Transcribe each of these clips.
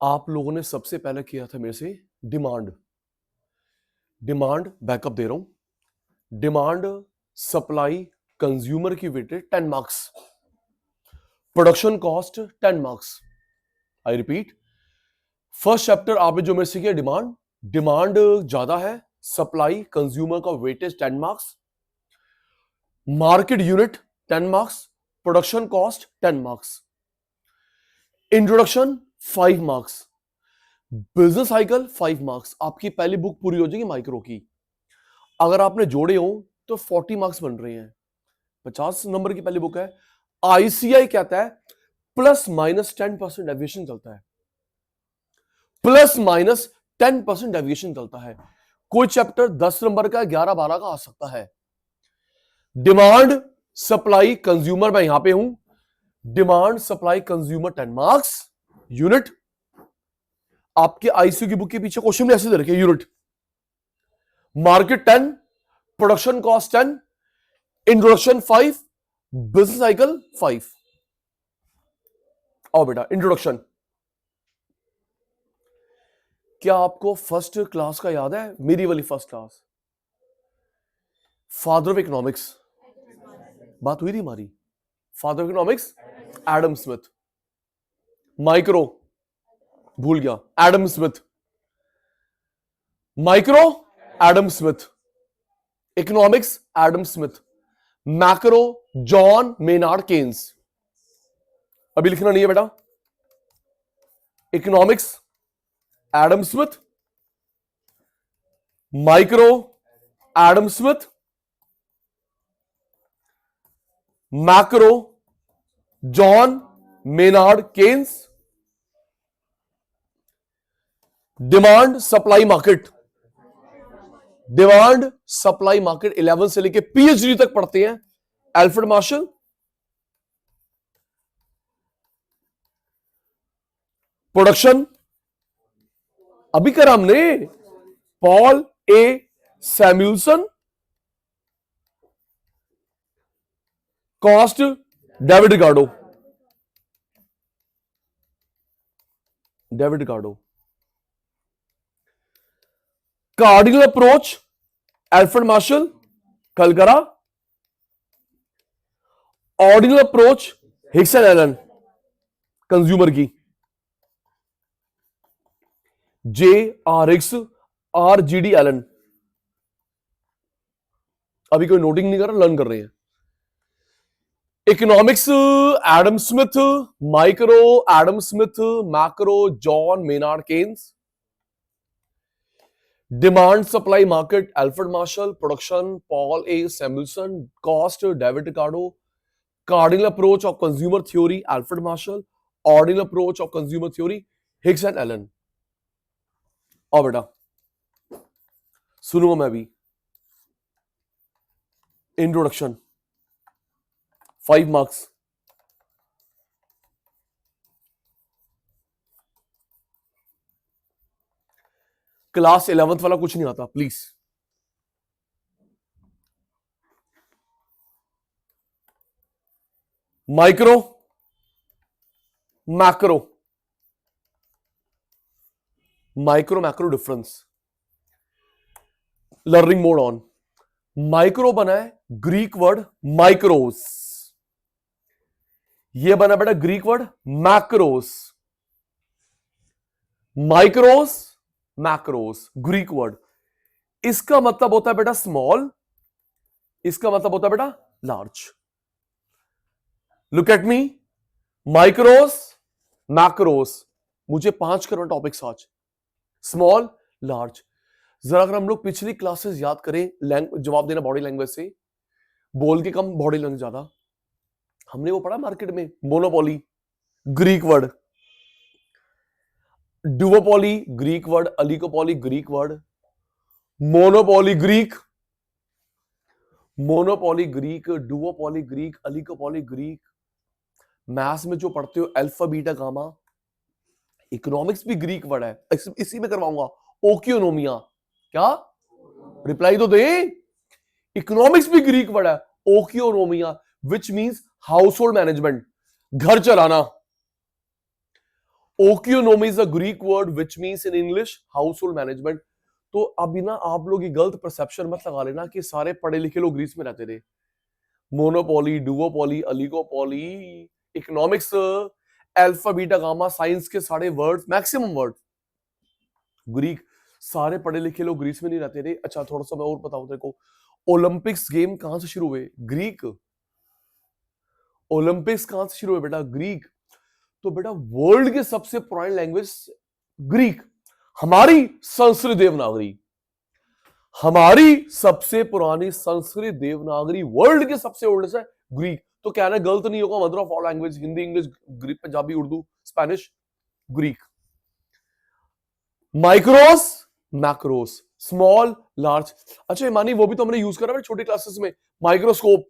आप लोगों ने सबसे पहले किया था मेरे से डिमांड बैकअप दे रहा हूं। डिमांड, सप्लाई, कंज्यूमर की weighted 10 marks, production cost 10 marks. I repeat, first chapter आपने जो मेरे से किया डिमांड ज्यादा है, सप्लाई कंज्यूमर का weightage 10 marks, market unit 10 marks, production cost 10 marks, introduction 5 marks, business cycle 5 marks. आपकी पहली बुक पूरी हो जाएगी माइक्रो की। अगर आपने जोड़े हो तो 40 मार्क्स बन रहे हैं। 50 नंबर की पहली बुक है। आईसीआई कहता है ±10% डेविएशन चलता है, ±10% डेविएशन चलता है। कोई चैप्टर 10 नंबर का 11-12 का आ सकता है। डिमांड, सप्लाई, कंज्यूमर, मैं यहां पे हूं। Demand, supply, consumer 10 marks unit. आपके आईसीयू की बुक के पीछे क्वेश्चन भी ऐसे दे रखे unit. Market 10, production cost 10, introduction 5, business cycle 5। आओ बेटा, इंट्रोडक्शन। क्या आपको फर्स्ट क्लास का याद है? मेरी वाली first class, father of economics, बात हुई थी हमारी। Father of economics Adam Smith. Micro भूल गया, Adam Smith. Micro Adam Smith, economics Adam Smith, macro John Maynard Keynes. अभी लिखना नहीं है बेटा। Economics Adam Smith, micro Adam Smith, macro John Maynard Keynes, demand supply market. Demand supply market 11 से लेके PhD तक पढ़ते हैं अल्फ्रेड मार्शल। प्रोडक्शन अभी करा हमने, Paul A Samuelson. Cost David Ricardo, cardinal approach Alfred Marshall, कल करा। Ordinal approach Hicks and Allen, consumer की। J R Hicks, R G D Allen. अभी कोई नोटिंग नहीं कर रहा, लर्न कर रहे हैं। Economics Adam Smith, micro Adam Smith, macro John Maynard Keynes, demand supply market Alfred Marshall, production Paul A Samuelson, cost David Ricardo, cardinal approach of consumer theory Alfred Marshall, ordinal approach of consumer theory Hicks and Allen. और बेटा सुनूंगा मैं भी। Introduction 5 marks, class 11th वाला कुछ नहीं आता please. Micro macro, macro difference, learning mode on. Micro बना है ग्रीक वर्ड माइक्रोस, ये बना बेटा Greek word macros. Micros macros Greek word, इसका मतलब होता है बेटा स्मॉल, इसका मतलब होता है बेटा large. Look at me, micros macros, मुझे 5 करना टॉपिक्स आज, स्मॉल लार्ज। जरा अगर हम लोग पिछली क्लासेस याद करें, जवाब देना बॉडी लैंग्वेज से, बोल के कम बॉडी लैंग्वेज ज्यादा। हमने वो पढ़ा मार्केट में, monopoly Greek word, duopoly Greek word, oligopoly Greek word, monopoly Greek, duopoly Greek, oligopoly Greek. Maths में जो पढ़ते हो अल्फा बीटा गामा, इकोनॉमिक्स भी ग्रीक वर्ड है, इसी में करवाऊंगा। ओकियोनोमिया, क्या रिप्लाई तो दे। इकोनॉमिक्स भी ग्रीक वर्ड है, oikonomia, which means household management, घर चलाना। Oikonomy is a Greek word which means in English household management. तो अभी ना आप लोग ये गलत परसेप्शन मत लगा लेना कि सारे पढ़े लिखे लोग ग्रीस में रहते थे। Monopoly, duopoly, oligopoly, economics, alpha beta gamma, science के सारे वर्ड्स, मैक्सिमम वर्ड ग्रीक। सारे पढ़े लिखे लोग ग्रीस में नहीं रहते थे। अच्छा थोड़ा सा मैं और बताऊं तेरे को, ओलंपिक्स गेम कहां से शुरू हुए? ग्रीक। ओलंपिक्स कहां से शुरू हुए बेटा? ग्रीक। तो बेटा वर्ल्ड के सबसे पुरानी लैंग्वेज ग्रीक। हमारी संस्कृत देवनागरी, हमारी सबसे पुरानी संस्कृत देवनागरी वर्ल्ड के सबसे ओल्डेस्ट है ग्रीक। तो कहना गलत नहीं होगा, mother of all language, Hindi, English, Greek, Punjabi, Urdu, Spanish, Greek. Micros, macros, small, large. अच्छा मानी वो भी तो हमने यूज करा है छोटी क्लासेस में। माइक्रोस्कोप,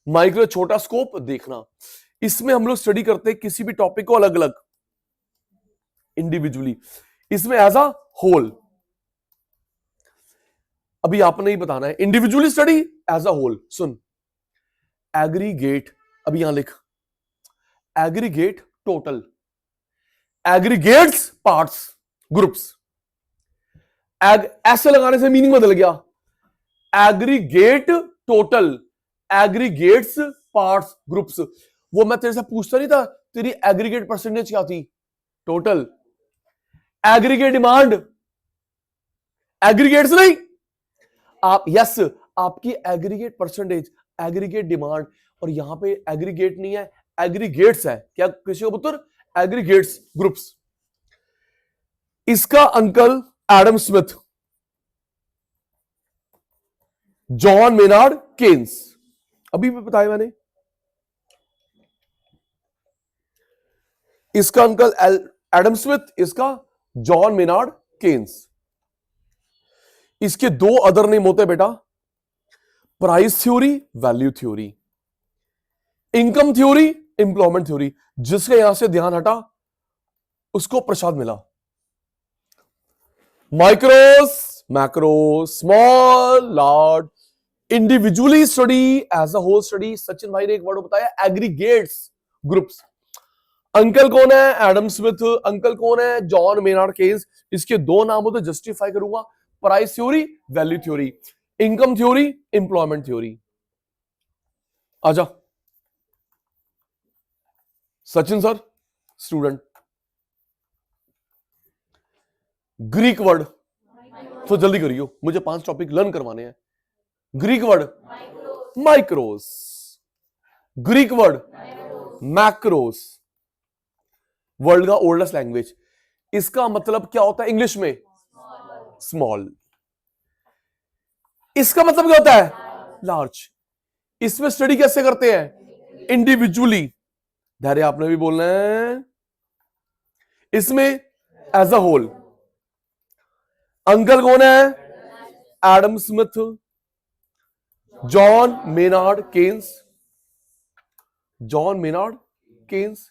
माइक्रो छोटा स्कोप देखना। इसमें हम लोग स्टडी करते हैं किसी भी टॉपिक को अलग अलग, इंडिविजुअली, इसमें एज अ होल। अभी आपने ही बताना है individually study as a whole. सुन, एग्रीगेट, अभी यहां लिख, aggregate total, aggregates parts, groups. ऐसे लगाने से मीनिंग बदल गया। Aggregate total, aggregates parts, groups. वो मैं तेरे से पूछता नहीं था तेरी एग्रीगेट परसेंटेज क्या थी? टोटल। एग्रीगेट डिमांड, एग्रीगेट्स नहीं, आप यस, आपकी एग्रीगेट परसेंटेज, एग्रीगेट डिमांड। और यहां पे एग्रीगेट नहीं है, एग्रीगेट्स है। क्या कृषि का पुत्र? Aggregates, groups. इसका uncle Adam Smith, John Maynard Keynes, अभी भी बताया मैंने। इसका अंकल एडम स्मिथ, इसका जॉन मेनार्ड केन्स। इसके दो अदर नेम होते हैं बेटा, price theory, value theory, income theory, employment theory. जिसका यहां से ध्यान हटा उसको प्रसाद मिला। Micros, macros, small, large, individually study, as a whole study. Sachin भाई ने एक वर्ड बताया, एग्रीगेट्स, ग्रुप्स। अंकल कौन है? Adam Smith. अंकल कौन है? John Maynard Keynes. इसके दो नाम हो तो जस्टिफाई करूंगा, price theory, value theory, income theory, employment theory. आजा Sachin sir, student. Greek word, तो जल्दी करियो, मुझे 5 टॉपिक लर्न करवाने हैं। Greek word micros, Greek word macros, world का ओल्डेस्ट लैंग्वेज। इसका मतलब क्या होता है इंग्लिश में? स्मॉल। इसका मतलब क्या होता है? लार्ज। इसमें स्टडी कैसे करते हैं? इंडिविजुअली। धैर्य आपने भी बोलना है। इसमें एज अ होल। अंकल कौन है? Adam Smith, John Maynard Keynes, John Maynard Keynes.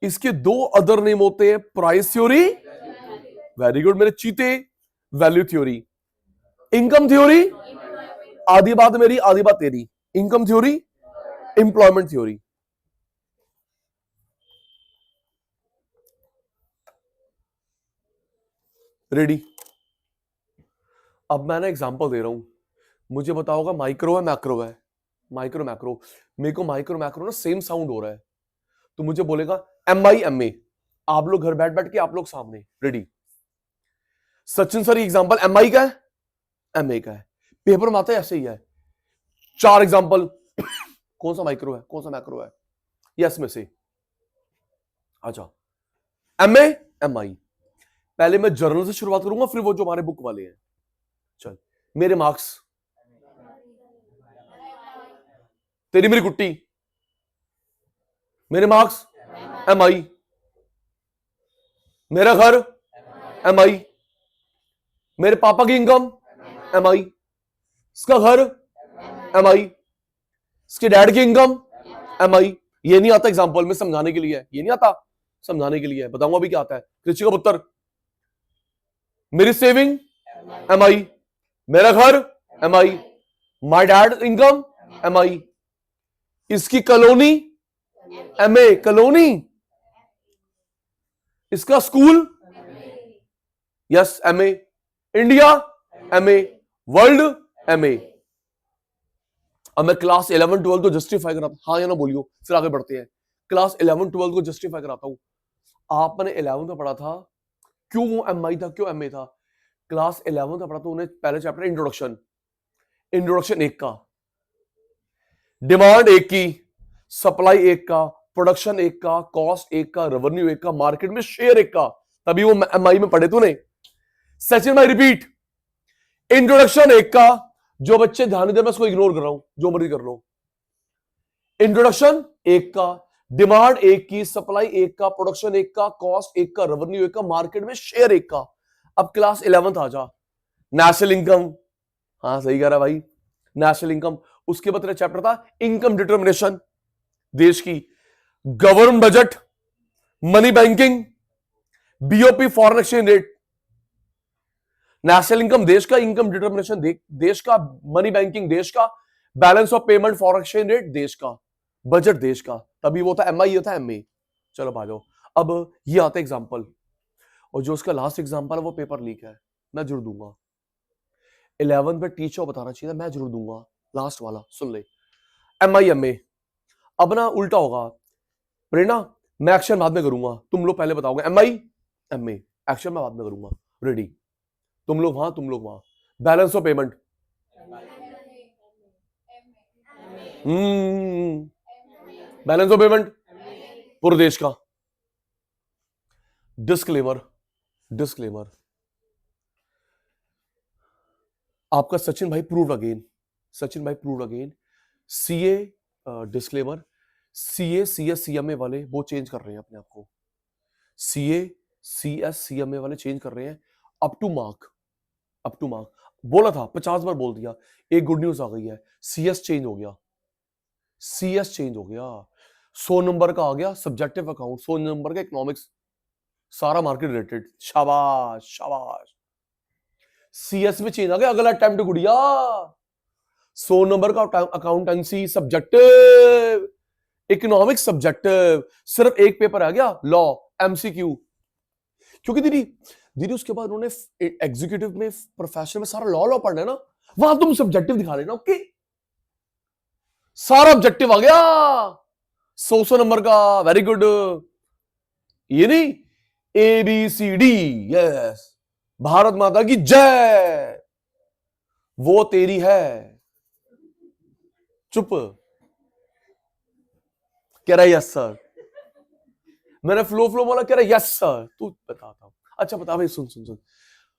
इसके दो अदर नेम होते हैं, प्राइस थ्योरी, वेरी गुड मेरे चीते, वैल्यू थ्योरी, इनकम थ्योरी, आधी बात मेरी आधी बात तेरी, income theory, employment theory. Ready? अब मैं ना एग्जांपल दे रहा हूं, मुझे बताओगा माइक्रो है मैक्रो है? Micro macro. मेरे को माइक्रो मैक्रो ना सेम साउंड हो रहा है, तो मुझे बोलेगा MI MA। आप लोग घर बैठ बैठ के आप लोग सामने। Ready? Sachin sir example MI का है, MA का है, पेपर में आता है ऐसे ही है। 4 एग्जांपल, कौन सा माइक्रो है कौन सा मैक्रो है? यस में से। अच्छा MA MI। पहले मैं जर्नल से शुरुआत करूंगा, फिर वो जो हमारे बुक वाले हैं। चल, मेरे मार्क्स, तेरी मेरी कुट्टी, मेरे मार्क्स MI, मेरा घर MI, मेरे पापा की इनकम MI, इसका घर MI, इसके डैड की इनकम MI। ये नहीं आता एग्जांपल में, समझाने के लिए है, ये नहीं आता, समझाने के लिए है। बताऊंगा अभी क्या आता है। कृषि का पुत्र, मेरी सेविंग MI, मेरा घर MI, my dad income MI, इसकी कॉलोनी MA, कॉलोनी इसका school, yes MA, India MA, world MA. अब मैं क्लास 11 12 को जस्टिफाई कराता, हाँ या ना बोलियो, फिर आगे बढ़ते हैं। क्लास 11 12 को जस्टिफाई कराता हूं। आपने 11 में पढ़ा था क्यों वो एमआई था, क्यों एमए था। क्लास 11 में पढ़ा था उन्हें पहले चैप्टर इंट्रोडक्शन, इंट्रोडक्शन एक का, डिमांड एक की, सप्लाई एक का, प्रोडक्शन एक का, कॉस्ट एक का, रेवेन्यू एक का, मार्केट में शेयर एक का। तभी वो एमआई में पढ़े तूने। सचिन भाई रिपीट, इंट्रोडक्शन एक का, जो बच्चे ध्यान दे मैं उसको इग्नोर कर रहा हूं, जो मर्जी कर लो। इंट्रोडक्शन एक का, डिमांड एक की, सप्लाई एक का, प्रोडक्शन एक का, कॉस्ट एक का, रेवेन्यू एक का, मार्केट में शेयर एक का। अब क्लास 11 आ जा, नेशनल इनकम, हाँ सही कह रहा भाई, नेशनल इनकम। उसके बाद तेरा चैप्टर था इनकम डिटर्मिनेशन, देश की, government budget, money banking, BOP foreign exchange rate. National income देश का, इनकम डिटर्मिनेशन देश का, मनी बैंकिंग देश का, balance of payment foreign exchange rate देश का, बजट देश का। तभी वो था एमआई, ये था एमए। चलो भाजो, अब ये आता है एग्जांपल, और जो उसका लास्ट एग्जांपल है वो पेपर लीक है, मैं जुड़ दूंगा। 11 पे टीचर बताना चाहिए था, मैं जरूर दूंगा। लास्ट वाला सुन ले, एमआई एमए। अब ना उल्टा होगा प्रेरणा, मैं एक्शन बाद में करूंगा, तुम लोग पहले बताओगे एमआई एमए, एक्शन मैं बाद में करूंगा। रेडी, तुम लोग वहां, तुम लोग वहां। Balance of payment, balance of payment पूरे देश का। डिस्क्लेमर, डिस्क्लेमर, आपका सचिन भाई प्रूव अगेन, सचिन भाई prove again. CA disclaimer, CA CS CMA वाले वो चेंज कर रहे हैं अपने आप को, सीए सीएस सीएमए वाले चेंज कर रहे हैं up to mark, up to mark. बोला था 50 बार बोल दिया, एक गुड न्यूज आ गई है, सीएस चेंज हो गया, सीएस चेंज हो गया। 100 नंबर का आ गया सब्जेक्टिव अकाउंट, 100 नंबर का इकोनॉमिक्स, सारा मार्केट रिलेटेड। शाबाश शाबाश, सीएस में चेंज आ गया, अगला अटेम्प्ट गुड़िया। 100 नंबर का अकाउंटेंसी सब्जेक्टिव, इकोनॉमिक्स सब्जेक्टिव, सिर्फ एक पेपर आ गया लॉ एमसीक्यू। क्योंकि दीदी दीदी उसके बाद उन्होंने एग्जीक्यूटिव में, प्रोफेशनल में सारा लॉ लॉ पढ़ना है ना, वहां तुम सब्जेक्टिव दिखा लेना। ओके, सारा ऑब्जेक्टिव आ गया 100 नंबर का, वेरी गुड। ये नहीं A B C D, yes, Bharat Mata की जय, वो तेरी है, चुप, कह रहा है यस सर, मैंने फ्लो फ्लो बोला, कह रहा है यस सर, तू बताता हूं। अच्छा बता भाई, सुन सुन सुन,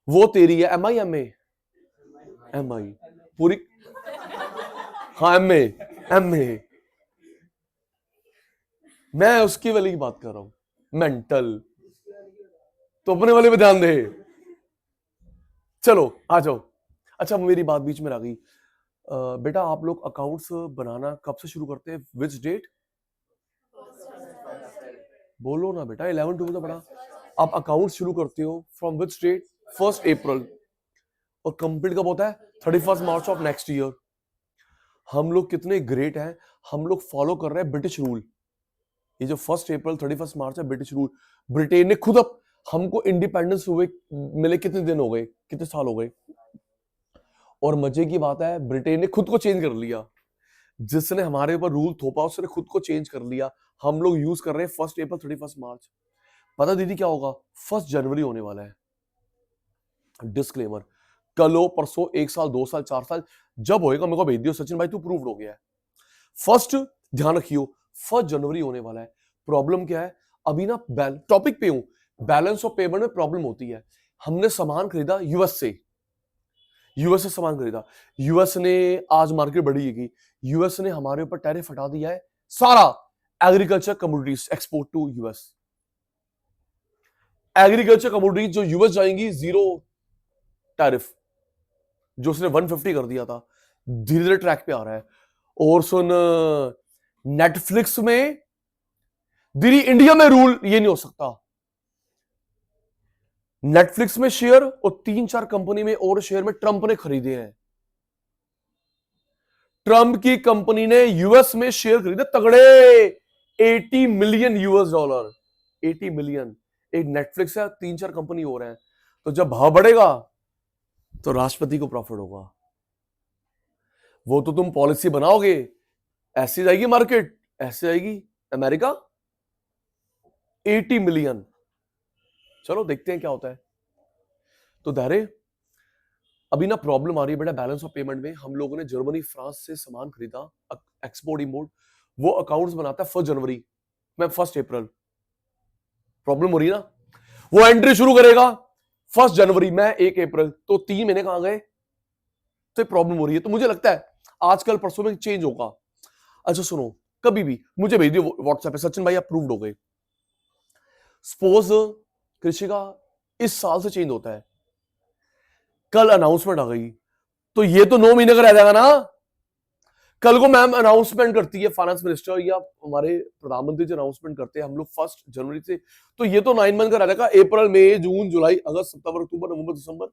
वो तेरी है, एम आई एम आई पूरी, हाँ एम ए, मैं उसकी वाली की बात कर रहा हूं, मेंटल, तो अपने वाले पे ध्यान दे। चलो आ जाओ। अच्छा मेरी बात बीच में आ गई, बेटा आप लोग अकाउंट्स बनाना कब से शुरू करते हैं, विच डेट, बोलो ना बेटा, 11 12 तो पढ़ा। आप अकाउंट शुरू करते हो फ्रॉम विच डेट, 1 अप्रैल, और कंप्लीट कब होता है, 31 मार्च ऑफ नेक्स्ट ईयर। हम लोग कितने ग्रेट हैं, हम लोग फॉलो कर रहे हैं ब्रिटिश रूल। ये जो 1 अप्रैल 31 मार्च है, ब्रिटिश रूल। ब्रिटेन ने खुद अब हमको इंडिपेंडेंस हुए मिले कितने दिन हो गए, कितने साल हो गए, और मजे की बात है ब्रिटेन ने खुद को चेंज कर लिया, जिसने हमारे ऊपर रूल थोपा उसने खुद को चेंज कर लिया। हम लोग यूज कर रहे हैं 1 अप्रैल 31 मार्च। पता दीदी क्या होगा, 1 जनवरी होने वाला है। डिस्क्लेमर, कल हो परसों, 1 साल 2 साल 4 साल, जब होएगा मेरे को भेज दियो, सचिन भाई तू प्रूव्ड हो गया है। फर्स्ट ध्यान रखियो, 1 जनवरी होने वाला है। प्रॉब्लम क्या है, अभी ना टॉपिक पे हूं, बैलेंस ऑफ पेमेंट में प्रॉब्लम होती है। हमने सामान खरीदा यूएस से, यूएस से सामान खरीदा, यूएस ने आज मार्केट बढ़ी है, यूएस ने हमारे ऊपर टैरिफ हटा दिया है, सारा agriculture commodities export to US, agriculture commodities जो यूएस जाएंगी जीरो टैरिफ, जो उसने 150 कर दिया था, धीरे धीरे ट्रैक पे आ रहा है। और सुन, नेटफ्लिक्स में, दीदी इंडिया में रूल ये नहीं हो सकता, नेटफ्लिक्स में शेयर और 3-4 कंपनी में और शेयर में ट्रंप ने खरीदे हैं। ट्रंप की कंपनी ने यूएस में शेयर खरीदे तगड़े, 80 मिलियन यूएस डॉलर, 80 मिलियन। एक नेटफ्लिक्स है, 3-4 कंपनी हो रहे हैं। तो जब भाव बढ़ेगा तो राष्ट्रपति को प्रॉफिट होगा। वो तो तुम पॉलिसी बनाओगे, ऐसी जाएगी मार्केट, ऐसे जाएगी। America 80 million. चलो देखते हैं क्या होता है। तो दायरे अभी ना प्रॉब्लम आ रही है बेटा बैलेंस ऑफ पेमेंट में। हम लोगों ने जर्मनी फ्रांस से सामान खरीदा, एक्सपोर्ट इंपोर्ट, वो अकाउंट्स बनाता है 1 जनवरी में 1 अप्रैल। प्रॉब्लम हो रही है ना। वो एंट्री शुरू करेगा 1 जनवरी में 1 अप्रैल, तो 3 महीने कहां गए। तो प्रॉब्लम हो रही है। तो मुझे लगता है आजकल परसों में चेंज होगा। अच्छा सुनो, कभी भी मुझे भेज दियो व्हाट्सएप पे, सचिन भाई अप्रूव्ड हो गए। सपोज कृषि का इस साल से चेंज होता है, कल अनाउंसमेंट आ गई, तो ये तो 9 महीने का रह जाएगा ना। कल को मैम अनाउंसमेंट करती है फाइनेंस मिनिस्टर या हमारे प्रधानमंत्री जी अनाउंसमेंट करते हैं हम लोग 1 जनवरी से, तो ये तो 9 मंथ का रह जाएगा। अप्रैल, मई, जून, जुलाई, अगस्त, सितंबर, अक्टूबर, नवंबर, दिसंबर,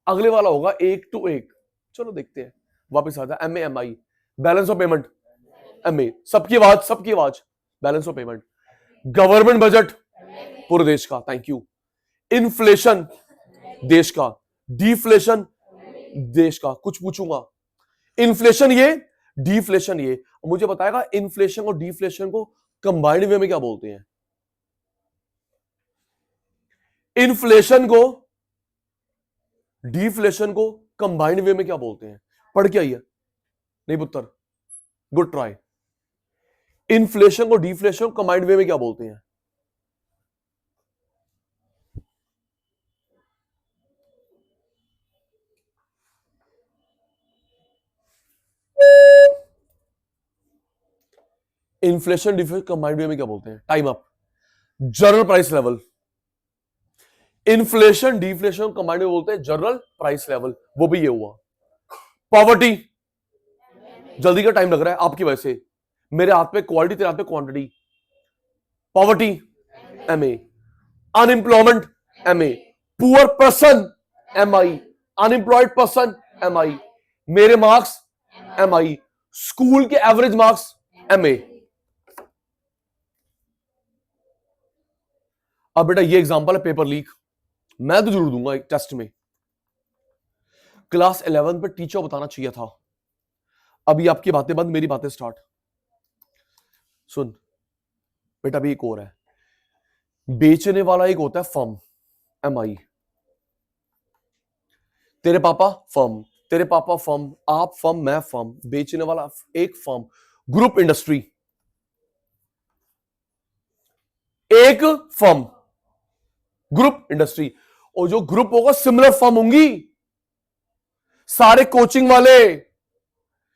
अगले वाला होगा 1 to 1। चलो देखते हैं। वापस आ जाए MAMI, balance of payment, MA, सबकी आवाज, balance of payment. Government budget पूरे देश का, थैंक यू। इन्फ्लेशन देश का, डिफ्लेशन देश का। कुछ पूछूंगा, इन्फ्लेशन ये, डिफ्लेशन ये, मुझे बताएगा इन्फ्लेशन और डिफ्लेशन को कंबाइंड वे में क्या बोलते हैं। इन्फ्लेशन को डिफ्लेशन को कंबाइंड वे में क्या बोलते हैं, पढ़ के आइए। नहीं पुत्र, गुड ट्राई। इन्फ्लेशन को डिफ्लेशन कंबाइंड वे में क्या बोलते हैं। इन्फ्लेशन डिफ्लेशन कंबाइंड वे में क्या बोलते हैं। Time up. General price level. Inflation deflation combined में बोलते हैं जनरल प्राइस लेवल। वो भी ये हुआ। पॉवर्टी, जल्दी का टाइम लग रहा है आपकी वजह से, मेरे हाथ में क्वालिटी, तेरे हाथ में quantity. Poverty MA, unemployment MA, poor person MI, unemployed person MI, मेरे मार्क्स MI, स्कूल के एवरेज मार्क्स MA। अब बेटा ये एग्जांपल है पेपर लीक, मैं तो जरूर दूंगा एक टेस्ट में। क्लास 11 पे टीचर बताना चाहिए था। अभी आपकी बातें बंद, मेरी बातें स्टार्ट। सुन बेटा, अभी एक और है। बेचने वाला एक होता है फर्म MI, तेरे पापा फर्म, तेरे पापा फर्म, आप फर्म, मैं फर्म, बेचने वाला एक फर्म, ग्रुप इंडस्ट्री एक फर्म, ग्रुप इंडस्ट्री। और जो ग्रुप होगा सिमिलर फर्म होंगी, सारे कोचिंग वाले,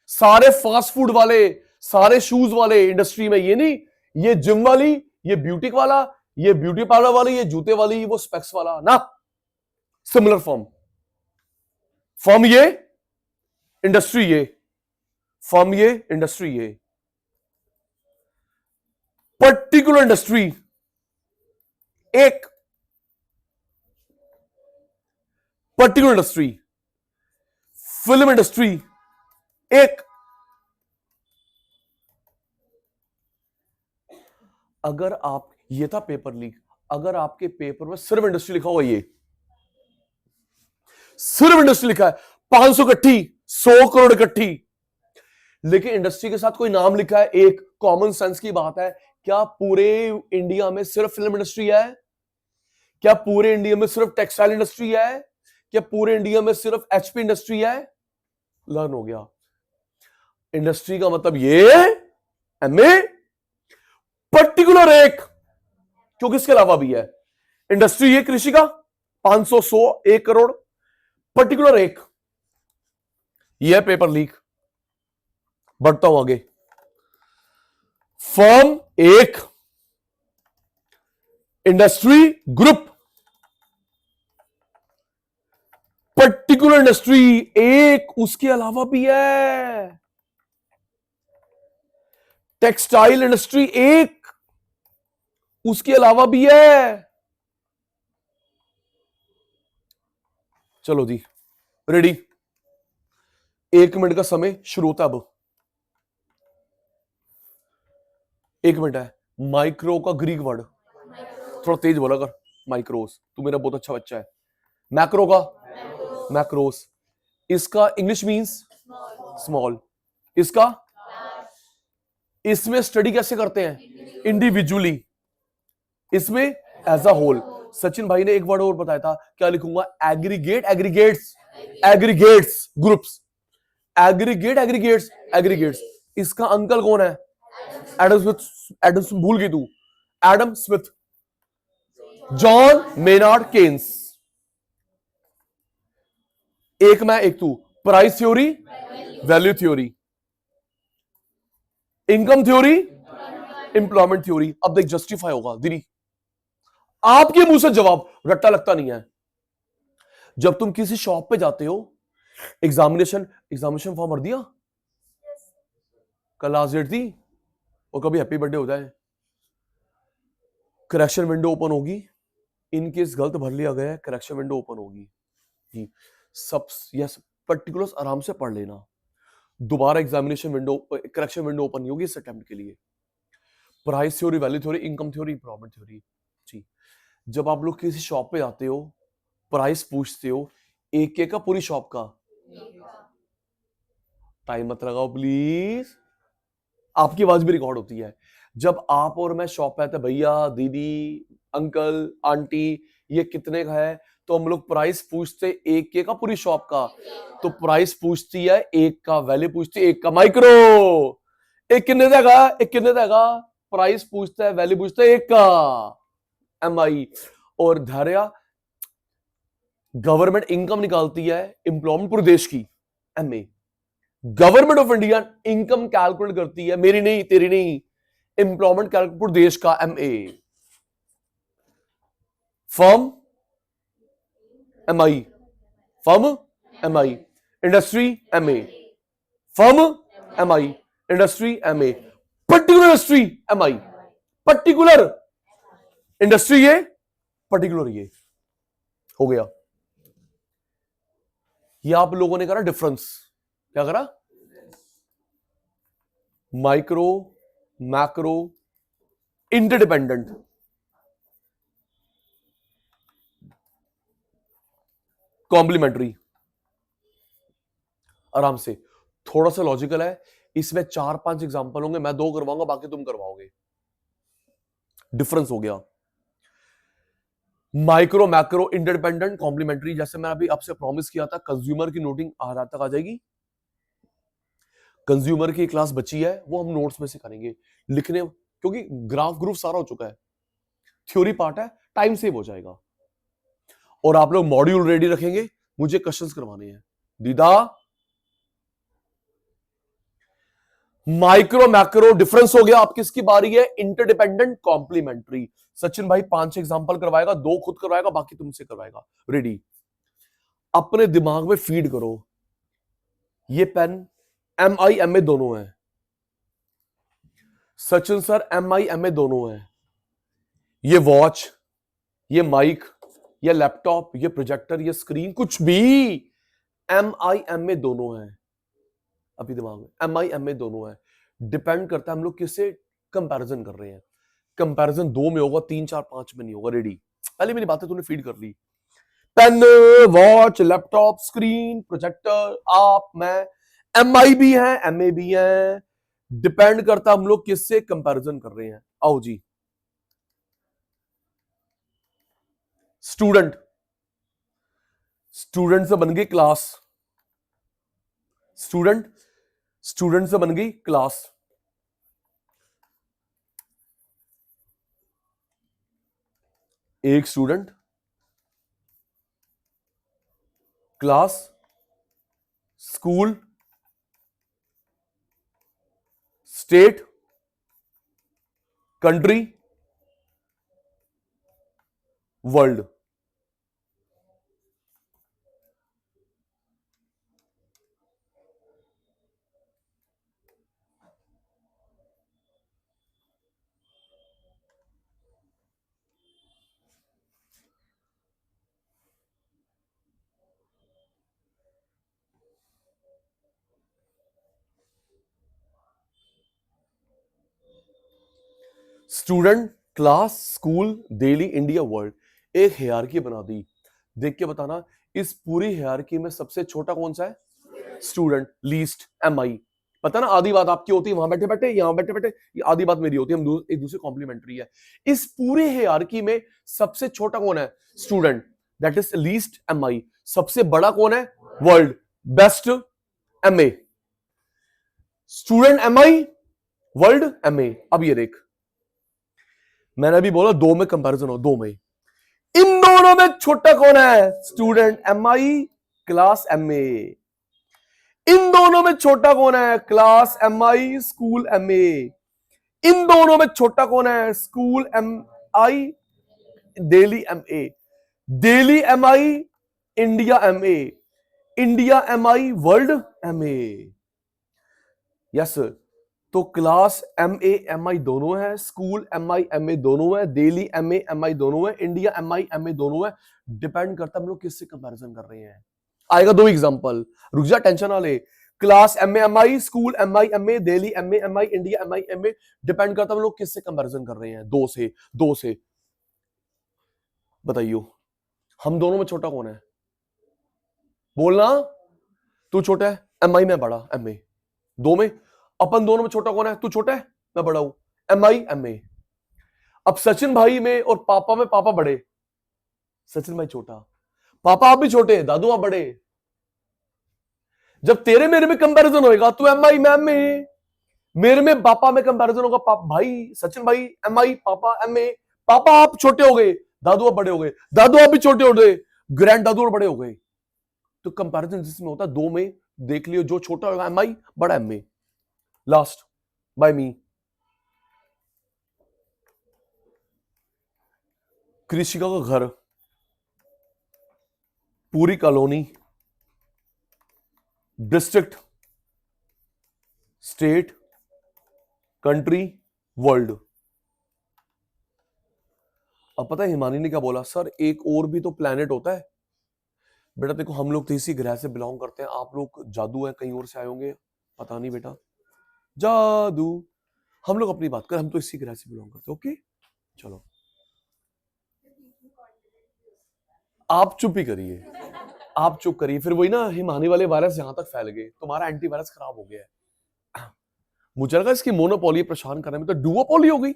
सारे फास्ट फूड वाले, सारे शूज वाले इंडस्ट्री में। ये नहीं ये जिम वाली, ये ब्यूटी वाला, ये ब्यूटी पार्लर वाली, ये जूते वाली, वो स्पेक्स वाला ना। सिमिलर फर्म, फर्म ये, इंडस्ट्री ये, फर्म ये, इंडस्ट्री ये। पर्टिकुलर इंडस्ट्री एक, पर्टिकुलर इंडस्ट्री, फिल्म इंडस्ट्री एक। अगर आप, ये था पेपर लीक, अगर आपके पेपर में सिर्फ इंडस्ट्री लिखा हुआ, ये सिर्फ इंडस्ट्री लिखा है, 500 इकट्ठी, 100 करोड़ इकट्ठी, लेकिन इंडस्ट्री के साथ कोई नाम लिखा है, एक कॉमन सेंस की बात है। क्या पूरे इंडिया में सिर्फ फिल्म इंडस्ट्री है? क्या पूरे इंडिया में सिर्फ टेक्सटाइल इंडस्ट्री है? क्या पूरे इंडिया में सिर्फ HP इंडस्ट्री है? लर्न हो गया। इंडस्ट्री का मतलब ये MA, पर्टिकुलर एक, क्योंकि इसके अलावा भी है। इंडस्ट्री ये कृषि का 500, 100, 1 करोड़, पर्टिकुलर एक। यह पेपर लीक। बढ़ता हूं आगे। फर्म एक, इंडस्ट्री ग्रुप, पर्टिकुलर इंडस्ट्री एक, उसके अलावा भी है। टेक्सटाइल इंडस्ट्री एक, उसके अलावा भी है। चलो जी, रेडी। 1 मिनट का समय शुरू होता है अब। 1 मिनट है। माइक्रो का ग्रीक वर्ड थोड़ा तेज बोला कर। माइक्रोस, तू मेरा बहुत अच्छा बच्चा है। मैक्रो का मैक्रोस, इसका इंग्लिश मींस स्मॉल, इसका इसमें स्टडी कैसे करते हैं? इंडिविजुअली, इसमें एज अ होल। सचिन भाई ने एक वर्ड और बताया था, क्या लिखूंगा? Aggregate, aggregates, aggregates groups, aggregate, aggregates, aggregates. इसका अंकल कौन है? Adam Smith. एडम स्मिथ भूल गई तू? Adam Smith, John Maynard Keynes. एक मैं एक तू। Price theory, value theory, income theory, employment theory. अब देख जस्टिफाई होगा दीदी, आपके मुंह से जवाब रट्टा लगता नहीं है। जब तुम किसी शॉप पे जाते हो, एग्जामिनेशन फॉर्म भर दिया? कल लास्ट डेट थी, और कभी हैप्पी बर्थडे हो जाए, करेक्शन विंडो ओपन होगी। इन केस गलत भर लिया गया है, करेक्शन विंडो ओपन होगी जी। सब यस, पर्टिकुलर्स आराम से पढ़ लेना। दोबारा examination window, correction window open नहीं होगी इस अटेम्प्ट के लिए। Price theory, value theory, income theory, employment theory जी। जब आप लोग किसी शॉप पे जाते हो, प्राइस पूछते हो, एक एक का, पूरी शॉप का? टाइम मत लगाओ प्लीज, आपकी आवाज भी रिकॉर्ड होती है। जब आप और मैं शॉप पे आते हैं, भैया दीदी अंकल आंटी ये कितने का है, तो हम लोग प्राइस पूछते एक के का, पूरी शॉप का। तो प्राइस पूछती है एक का, वैल्यू पूछती है एक का। माइक्रो, एक कितने देगा, एक कितने देगा? प्राइस पूछता है, वैल्यू पूछता है एक का। एम आई। और धैर्य, गवर्नमेंट इनकम निकालती है एम्प्लॉयमेंट पूरे देश की, M A. Government of India income calculate करती है, मेरी नहीं तेरी नहीं, एम्प्लॉयमेंट कैलकुलेट पूरे देश का, M A. Firm, M I, firm, M I, industry, M A, firm, M I, industry, M A, particular industry, M I, particular industry, ये पर्टिकुलर, ये हो गया। ये आप लोगों ने करा डिफरेंस, क्या करा? Micro, macro, interdependent, complementary. आराम से, थोड़ा सा लॉजिकल है, इसमें 4-5 एग्जांपल होंगे, मैं 2 करवाऊंगा, बाकी तुम करवाओगे। डिफरेंस हो गया। Micro, macro, interdependent, complementary. जैसे मैं अभी आपसे प्रॉमिस किया था, कंज्यूमर की नोटिंग आज रात तक आ जाएगी। कंज्यूमर की क्लास बची है, वो हम नोट्स में से करेंगे लिखने, क्योंकि ग्राफ ग्रुप सारा हो चुका है, थ्योरी पार्ट है, टाइम सेव हो जाएगा। और आप लोग मॉड्यूल रेडी रखेंगे, मुझे क्वेश्चंस करवाने हैं दीदा। माइक्रो मैक्रो डिफरेंस हो गया, अब किसकी बारी है? Interdependent, complementary. सचिन भाई 5 एग्जांपल करवाएगा, 2 खुद करवाएगा, बाकी तुमसे करवाएगा। रेडी? अपने दिमाग में फीड करो, ये pen M I M A दोनों है, Sachin sir M I M A दोनों है, ये वॉच, ये माइक, ये लैपटॉप, ये प्रोजेक्टर, ये स्क्रीन, कुछ भी एम आई एम ए दोनों है। अभी दिमाग में एम आई एम ए दोनों है। डिपेंड करता है हम लोग किससे कंपैरिजन कर रहे हैं। कंपैरिजन 2 में होगा, 3 4 5 में नहीं होगा। रेडी? पहले मेरी बातें तूने फीड कर ली। Pen, watch, laptop, screen, projector, आप, मैं, एम आई भी है, एम ए भी है। डिपेंड करता हम लोग किससे कंपैरिजन कर रहे हैं। आओ जी, स्टूडेंट, स्टूडेंट से बन गई क्लास, स्टूडेंट, स्टूडेंट से बन गई क्लास। एक student, class, school, state, country, world. Student, class, school, daily, India, world, एक हायरार्की बना दी। देख के बताना इस पूरी हायरार्की में सबसे छोटा कौन सा है? Student, least, MI। पता ना आधी बात आपकी होती है वहां बैठे बैठे, यहां बैठे बैठे, ये आधी बात मेरी होती है, हम एक दूसरे कॉम्प्लीमेंट्री है। इस पूरे हायरार्की में सबसे छोटा कौन है? Student, that is least MI। सबसे बड़ा कौन है? World, best MA। Student MI, world MA। अब ये देख, मैंने अभी बोला दो में कंपैरिजन हो, दो में, इन दोनों में छोटा कौन है? Student MI, class MA। इन दोनों में छोटा कौन है? Class MI, school MA। इन दोनों में छोटा कौन है? School MI, daily MA। Daily MI, India MA। India MI, world MA। Yes, तो क्लास MA MI दोनों है, स्कूल MI MA दोनों है, डेली MA MI दोनों है, इंडिया MI MA दोनों है। डिपेंड करता है हम लोग किससे कंपैरिजन कर रहे हैं। आएगा दो एग्जांपल, रुक जा, टेंशन ना ले। Class MA MI, school MI MA, daily MA MI, India MI MA। Depend करता है हम लोग किससे कंपैरिजन कर रहे हैं। दो से बताइयो, हम दोनों में छोटा कौन है? बोलना। तू छोटा है, MI में बड़ा, MA। दो में अपन दोनों में छोटा कौन है? तू छोटा है, मैं बड़ा हूं, MI MA। अब सचिन भाई में और पापा में पापा बड़े, सचिन भाई छोटा, पापा आप भी छोटे, दादू आप बड़े। जब तेरे मेरे में कंपैरिजन होएगा तू MI मैं MA, मेरे में पापा में कंपैरिजन होगा, भाई सचिन भाई MI, पापा MA। पापा आप छोटे हो गए, दादू आप बड़े हो गए, दादू आप भी छोटे हो गए, ग्रैंड दादू और बड़े हो गए। तो कंपैरिजन जिसमें होता है दो में, देख लियो जो छोटा होगा MI, बड़ा MA। लास्ट बाय मी, कृषिका का घर, पूरी colony, district, state, country, world. अब पता है हिमानी ने क्या बोला? सर एक और भी तो प्लेनेट होता है। बेटा देखो, हम लोग तो इसी ग्रह से बिलोंग करते हैं, आप लोग जादू है कहीं और से आए होंगे, पता नहीं बेटा, जादू। हम लोग अपनी बात कर, हम तो इसी ग्रह से बिलोंग करते हैं। ओके चलो, आप चुप ही करिए, आप चुप करिए। फिर वही ना, हिमानी वाले वायरस यहां तक फैल गए, तुम्हारा एंटीवायरस खराब हो गया है। मुझे लगा इसकी मोनोपोली परेशान करने में, तो डुओपोली हो गई।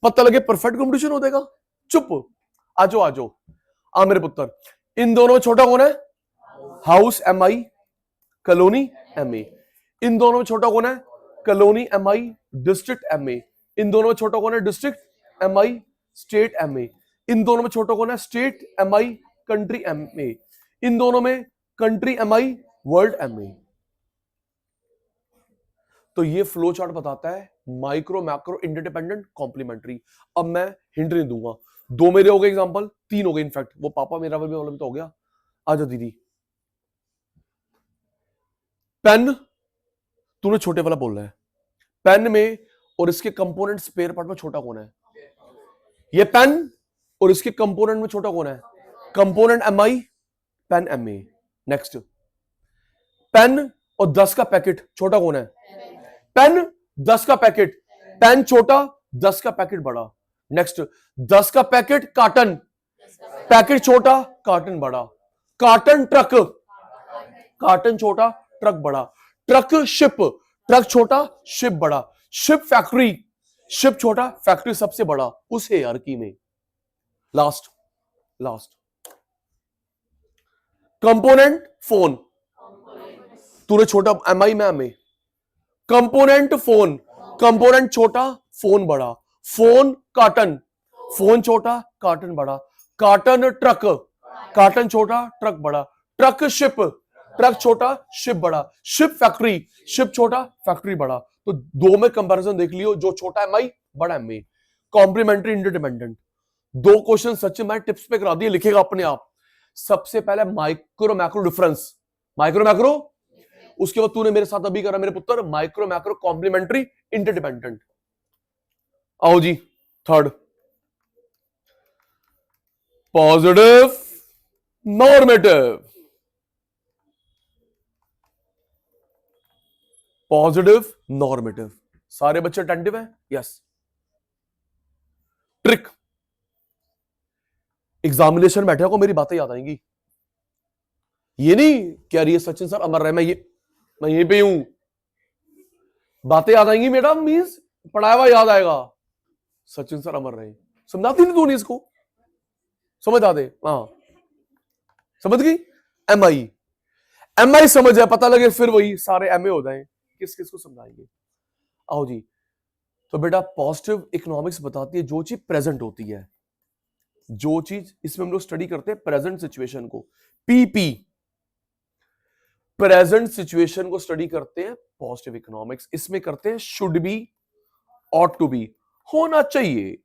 पता लगे परफेक्ट कंपटीशन हो जाएगा। चुप, आजो आजो, आ मेरे पुत्र। इन दोनों में छोटा कौन है? House MI, colony MA। इन दोनों में छोटा कौन है? Colony MI, district MA। इन दोनों में छोटा कौन है? District MI, state MA। इन दोनों में छोटा कौन है? State MI, country MA। इन दोनों में कंट्री MI, वर्ल्ड MA। तो ये फ्लो चार्ट बताता है माइक्रो मैक्रो इंटरडिपेंडेंट कॉम्प्लीमेंट्री। अब मैं हिंट नहीं दूंगा, दो मेरे हो गए एग्जांपल, तीन हो गए इनफैक्ट, वो पापा मेरा वाला भी तो हो गया। आजा दीदी, पेन, तूने छोटे वाला बोल रहा है, पेन में और इसके कंपोनेंट स्पेयर पार्ट में छोटा कौन है? ये पेन और इसके कंपोनेंट में छोटा कौन है? Component MI, pen MA। Next, pen और 10 का पैकेट छोटा कौन है? पेन 10 का पैकेट, पेन छोटा, 10 का पैकेट बड़ा। नेक्स्ट, 10 का पैकेट कार्टन, पैकेट छोटा, कार्टन बड़ा। कार्टन ट्रक, कार्टन छोटा, ट्रक बड़ा। ट्रक शिप, ट्रक छोटा, शिप बड़ा। शिप फैक्ट्री, शिप छोटा, फैक्ट्री सबसे बड़ा उस हायरार्की में। लास्ट कंपोनेंट फोन, तूने छोटा, MI में MA। कंपोनेंट फोन, कंपोनेंट छोटा, फोन बड़ा। फोन कार्टन, फोन छोटा, कार्टन बड़ा। कार्टन ट्रक, कार्टन छोटा, ट्रक बड़ा। ट्रक शिप, ट्रक छोटा, शिप बड़ा। शिप फैक्ट्री, शिप छोटा, फैक्ट्री बड़ा। तो दो में कंपैरिजन देख लियो, जो छोटा MI, बड़ा MA। Complementary interdependent. दो क्वेश्चन सच में टिप्स पे करा दिए, लिखेगा अपने आप। सबसे पहले micro macro difference, micro macro, उसके बाद तूने मेरे साथ अभी करा मेरे पुत्र, माइक्रो मैक्रो कॉम्प्लीमेंट्री इंटरडिपेंडेंट। आओ जी, third, positive normative. Positive normative, सारे बच्चे अटेंटिव हैं? यस। ट्रिक। एग्जामिनेशन बैठे को मेरी बातें याद आएंगी, ये नहीं कह रही है सचिन सर अमर रहे, मैं यहीं पे हूं, बातें याद आएंगी मैडम, मींस पढ़ाया हुआ याद आएगा। सचिन सर अमर रहे, समझाती नहीं तूने इसको, समझ आ दे। हाँ समझ गई। एम आई समझ है, पता लगे फिर वही सारे एम ए हो जाए, किस किस को समझाएंगे। आओ जी, तो बेटा पॉजिटिव इकोनॉमिक्स बताती है जो चीज प्रेजेंट होती है, जो चीज, इसमें हम लोग स्टडी करते हैं प्रेजेंट सिचुएशन को, पीपी, प्रेजेंट सिचुएशन को स्टडी करते हैं पॉजिटिव इकोनॉमिक्स। इसमें करते हैं should be, ought to be, होना चाहिए।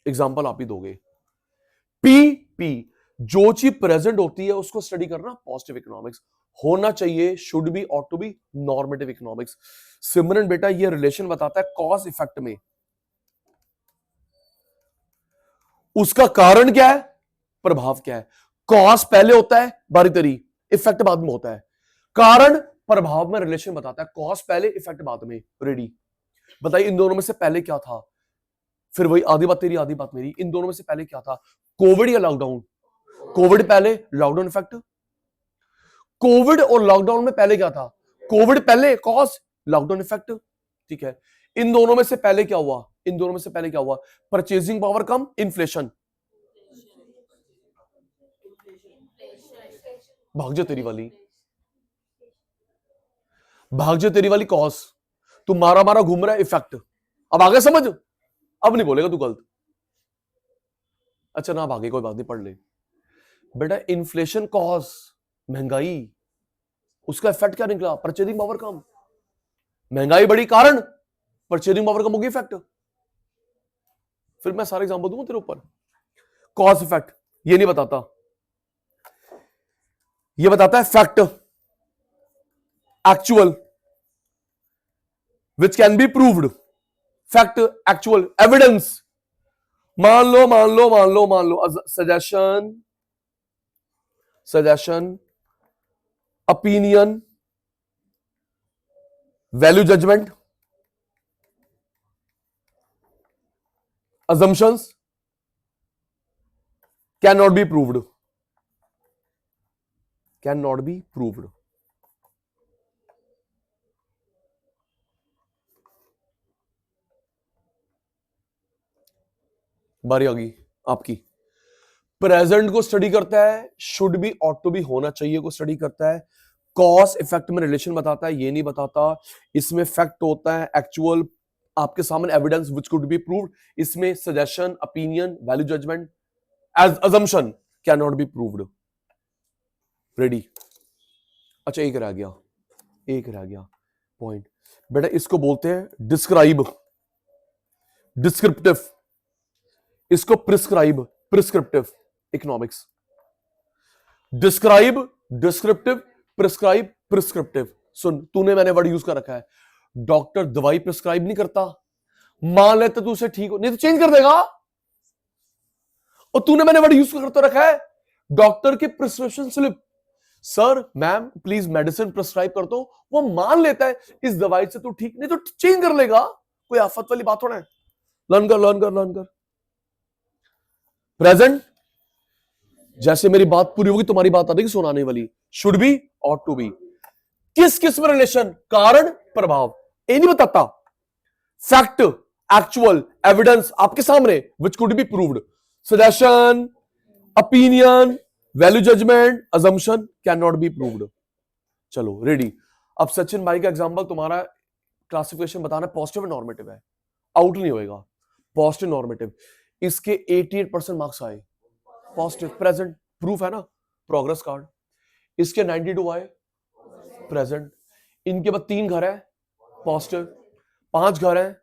एग्जांपल आप ही दोगे। पी जो चीज प्रेजेंट होती है उसको स्टडी करना पॉजिटिव इकोनॉमिक्स, होना चाहिए should be, ought to be normative economics. Simran बेटा ये रिलेशन बताता है कॉज इफेक्ट में, उसका कारण क्या है, प्रभाव क्या है। कॉज पहले होता है बारी तरी, इफेक्ट बाद में होता है। कारण प्रभाव में रिलेशन बताता है, कॉज पहले इफेक्ट बाद में। रेडी, बताइए इन दोनों में से पहले क्या था, फिर वही आधी बात तेरी आधी बात मेरी, इन दोनों में से पहले क्या था, कोविड या लॉकडाउन। कोविड पहले, लॉकडाउन इफेक्ट। कोविड और लॉकडाउन में पहले क्या था, कोविड पहले कॉज, लॉकडाउन इफेक्ट। ठीक है, इन दोनों में से पहले क्या हुआ, इन दोनों में से पहले क्या हुआ, परचेजिंग पावर कम, इन्फ्लेशन। भाग जा तेरी वाली, भाग जा तेरी वाली कॉज, तू मारा मारा घूम रहा है, इफेक्ट। अब आगे समझ, अब नहीं बोलेगा तू गलत। अच्छा ना भागे, कोई बात नहीं, पढ़ ले बेटा। इन्फ्लेशन कॉज, महंगाई, उसका इफेक्ट क्या निकला, परचेजिंग पावर कम। महंगाई बड़ी कारण, परचेजिंग पावर कम होगी, इफेक्ट। फिर मैं सारे एग्जांपल दूंगा तेरे ऊपर। कॉज इफेक्ट ये नहीं बताता, ये बताता है fact, actual which can be proved, fact, actual, evidence. मान लो मान लो मान लो मान लो, suggestion, suggestion, opinion, value judgment, assumptions cannot be proved, cannot be proved। बारी आ गई आपकी। प्रेजेंट को स्टडी करता है, should be, ought to be, होना चाहिए को स्टडी करता है। कॉज इफेक्ट में रिलेशन बताता है, ये नहीं बताता। इसमें फैक्ट होता है, एक्चुअल, आपके सामने evidence which could be proved. इसमें suggestion, opinion, value judgment, as assumption can not be proved. Ready, अच्छा एक रह गया, एक रह गया पॉइंट बेटा, इसको बोलते हैं डिस्क्राइब, डिस्क्रिप्टिव, इसको prescribe, prescriptive economics. Describe, descriptive, prescribe, prescriptive. सुन, तूने मैंने वर्ड यूज कर रखा है, डॉक्टर दवाई प्रिस्क्राइब नहीं करता, मान लेते तू उसे ठीक हो, नहीं तो चेंज कर देगा। और तूने मैंने वर्ड यूज करते रखा है, डॉक्टर की prescription slip, sir ma'am please medicine prescribe कर दो, वो मान लेता है इस दवाई से तू ठीक, नहीं तो चेंज कर लेगा। कोई आफत वाली बात थोड़ा है। लर्न कर, लर्न कर, लर्न कर। प्रेजेंट, जैसे मेरी बात पूरी होगी तुम्हारी बात आ जाएगी सुनाने वाली। Should be, ought to be, किस किस में रिलेशन, कारण प्रभाव, ये नहीं बताता। फैक्ट, एक्चुअल, एविडेंस आपके सामने, which could be proved. Suggestion, opinion, value judgement, assumption can not be proved. चलो रेडी। अब सचिन भाई का एग्जांपल, तुम्हारा क्लासिफिकेशन बताना पॉजिटिव नॉर्मेटिव है, आउट नहीं होएगा, पॉजिटिव नॉर्मेटिव। इसके 88% मार्क्स आए, पॉजिटिव, प्रेजेंट, प्रूफ है ना, प्रोग्रेस कार्ड। इसके 92 आए, प्रेजेंट। इनके बाद 3 घर है, पॉजिटिव, 5 घर है,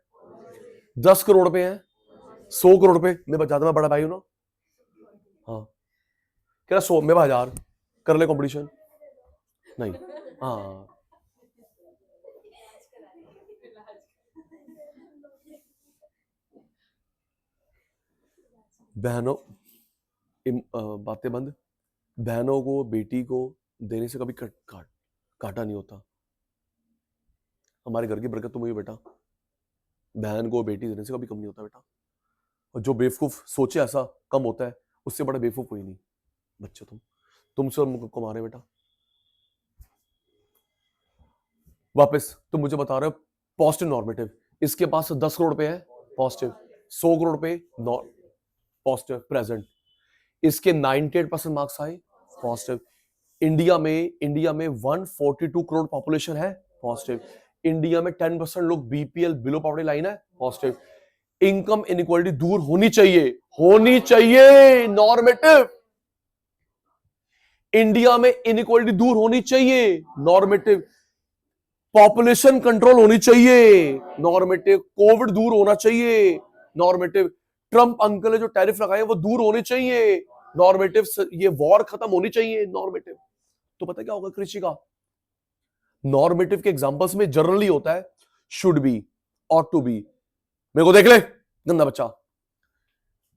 10 करोड़ पे है, 100 करोड़ पे, मैं बचाता, मैं बड़ा भाई हूं ना। हाँ कह रहा 100 में 1000 कर ले कंपटीशन, नहीं। हाँ बहनों, बातें बंद। बहनों को, बेटी को देने से कभी काटा नहीं होता। हमारे घर की बरकत तुम हुई बेटा। बहन को बेटी देने से कभी कम नहीं होता बेटा, और जो बेवकूफ सोचे ऐसा कम होता है, उससे बड़ा बेवकूफ कोई नहीं। बच्चे तुमसे कमा रहे बेटा। वापस तुम मुझे बता रहे हो पॉजिटिव नॉर्मेटिव, इसके पास 10 करोड़ रुपए है पॉजिटिव, 100 करोड़ रुपए पॉजिटिव प्रेजेंट, इसके 98% मार्क्स आए पॉजिटिव। इंडिया में 142 करोड़ पॉपुलेशन है पॉजिटिव। इंडिया में 10% लोग बीपीएल बिलो पॉवर्टी लाइन है पॉजिटिव। इनकम इनइक्वालिटी दूर होनी चाहिए नॉर्मेटिव। इंडिया में इनइक्वालिटी दूर होनी चाहिए नॉर्मेटिव। पॉपुलेशन कंट्रोल होनी चाहिए नॉर्मेटिव। कोविड दूर होना चाहिए नॉर्मेटिव। ट्रंप अंकल ने जो टैरिफ लगाए वो दूर होने चाहिए नॉर्मेटिव। ये वॉर खत्म होनी चाहिए नॉर्मेटिव। तो पता क्या होगा कृषि का, नॉर्मेटिव के एग्जांपल्स में जनरली होता है should be, ought to be. मेरे को देख ले गंदा बच्चा,